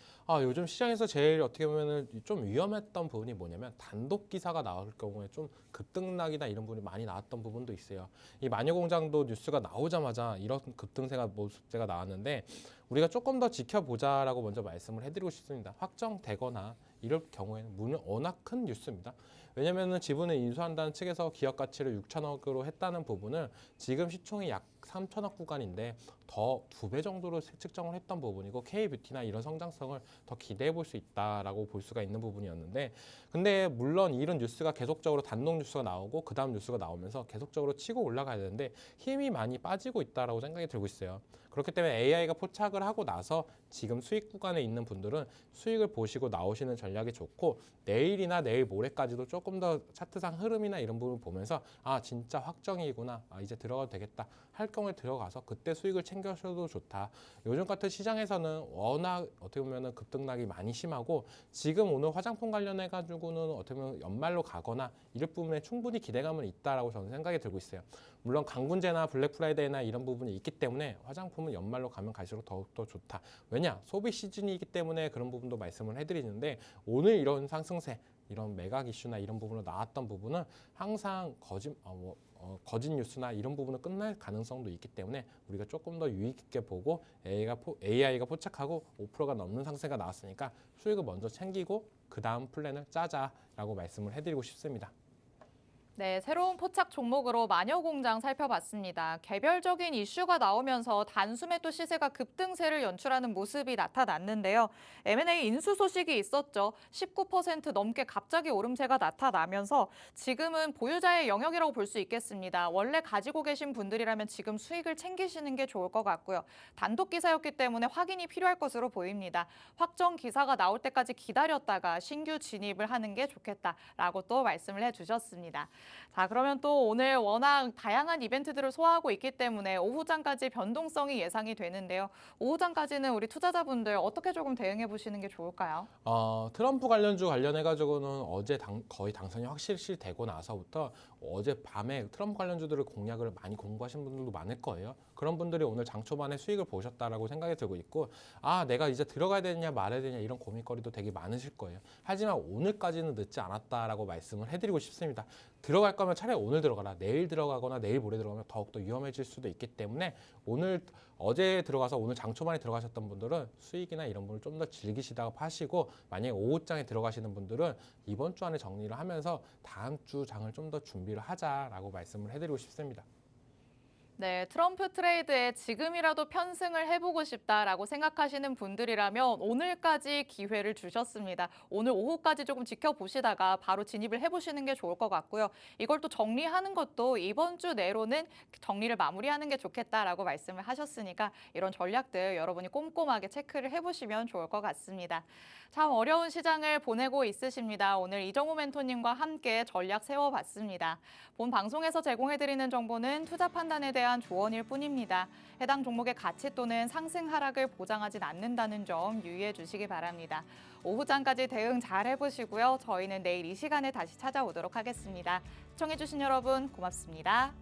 요즘 시장에서 제일 어떻게 보면 좀 위험했던 부분이 뭐냐면 단독 기사가 나올 경우에 좀 급등락이나 이런 부분이 많이 나왔던 부분도 있어요. 이 마녀공장도 뉴스가 나오자마자 이런 급등세가 모습세가 나왔는데 우리가 조금 더 지켜보자라고 먼저 말씀을 해드리고 싶습니다. 확정되거나 이럴 경우에는 워낙 큰 뉴스입니다. 왜냐하면 지분을 인수한다는 측에서 기업 가치를 6천억으로 했다는 부분을 지금 시총이 약 3천억 구간인데 더 2배 정도로 측정을 했던 부분이고 K뷰티나 이런 성장성을 더 기대해 볼 수 있다라고 볼 수가 있는 부분이었는데 근데 물론 이런 뉴스가 계속적으로 단독 뉴스가 나오고 그 다음 뉴스가 나오면서 계속적으로 치고 올라가야 되는데 힘이 많이 빠지고 있다라고 생각이 들고 있어요. 그렇기 때문에 AI가 포착을 하고 나서 지금 수익 구간에 있는 분들은 수익을 보시고 나오시는 전략이 좋고 내일이나 내일 모레까지도 조금 더 차트상 흐름이나 이런 부분을 보면서 진짜 확정이구나 이제 들어가도 되겠다 할 경우에 들어가서 그때 수익을 챙겨셔도 좋다. 요즘 같은 시장에서는 워낙 어떻게 보면 급등락이 많이 심하고 지금 오늘 화장품 관련해 가지고는 어떻게 보면 연말로 가거나 이럴 부분에 충분히 기대감은 있다라고 저는 생각이 들고 있어요. 물론 강군제나 블랙프라이데이나 이런 부분이 있기 때문에 화장품은 연말로 가면 갈수록 더욱더 좋다. 왜냐? 소비 시즌이기 때문에 그런 부분도 말씀을 해드리는데 오늘 이런 상승세, 이런 매각 이슈나 이런 부분으로 나왔던 부분은 항상 거짓 뉴스나 이런 부분은 끝날 가능성도 있기 때문에 우리가 조금 더 유익 있게 보고 AI가 포착하고 5%가 넘는 상승세가 나왔으니까 수익을 먼저 챙기고 그 다음 플랜을 짜자라고 말씀을 해드리고 싶습니다. 네, 새로운 포착 종목으로 마녀공장 살펴봤습니다. 개별적인 이슈가 나오면서 단숨에 또 시세가 급등세를 연출하는 모습이 나타났는데요. M&A 인수 소식이 있었죠. 19% 넘게 갑자기 오름세가 나타나면서 지금은 보유자의 영역이라고 볼 수 있겠습니다. 원래 가지고 계신 분들이라면 지금 수익을 챙기시는 게 좋을 것 같고요. 단독 기사였기 때문에 확인이 필요할 것으로 보입니다. 확정 기사가 나올 때까지 기다렸다가 신규 진입을 하는 게 좋겠다라고 또 말씀을 해주셨습니다. 자, 그러면 또 오늘 워낙 다양한 이벤트들을 소화하고 있기 때문에 오후장까지 변동성이 예상이 되는데요. 오후장까지는 우리 투자자분들 어떻게 조금 대응해 보시는 게 좋을까요? 트럼프 관련주 관련해가지고는 어제 거의 당선이 확실시 되고 나서부터 어제 밤에 트럼프 관련주들을 공략을 많이 공부하신 분들도 많을 거예요. 그런 분들이 오늘 장 초반에 수익을 보셨다라고 생각이 들고 있고, 내가 이제 들어가야 되느냐 말아야 되느냐 이런 고민거리도 되게 많으실 거예요. 하지만 오늘까지는 늦지 않았다라고 말씀을 해드리고 싶습니다. 들어갈 거면 차라리 오늘 들어가라. 내일 들어가거나 내일 모레 들어가면 더욱더 위험해질 수도 있기 때문에 어제 들어가서 오늘 장 초반에 들어가셨던 분들은 수익이나 이런 분을 좀 더 즐기시다가 파시고, 만약에 오후장에 들어가시는 분들은 이번 주 안에 정리를 하면서 다음 주 장을 좀 더 준비를 하자라고 말씀을 해드리고 싶습니다. 네, 트럼프 트레이드에 지금이라도 편승을 해보고 싶다라고 생각하시는 분들이라면 오늘까지 기회를 주셨습니다. 오늘 오후까지 조금 지켜보시다가 바로 진입을 해보시는 게 좋을 것 같고요. 이걸 또 정리하는 것도 이번 주 내로는 정리를 마무리하는 게 좋겠다라고 말씀을 하셨으니까 이런 전략들 여러분이 꼼꼼하게 체크를 해보시면 좋을 것 같습니다. 참 어려운 시장을 보내고 있으십니다. 오늘 이정우 멘토님과 함께 전략 세워봤습니다. 본 방송에서 제공해드리는 정보는 투자 판단에 대한 조언일 뿐입니다. 해당 종목의 가치 또는 상승 하락을 보장하진 않는다는 점 유의해 주시기 바랍니다. 오후장까지 대응 잘 해보시고요. 저희는 내일 이 시간에 다시 찾아오도록 하겠습니다. 시청해주신 여러분 고맙습니다.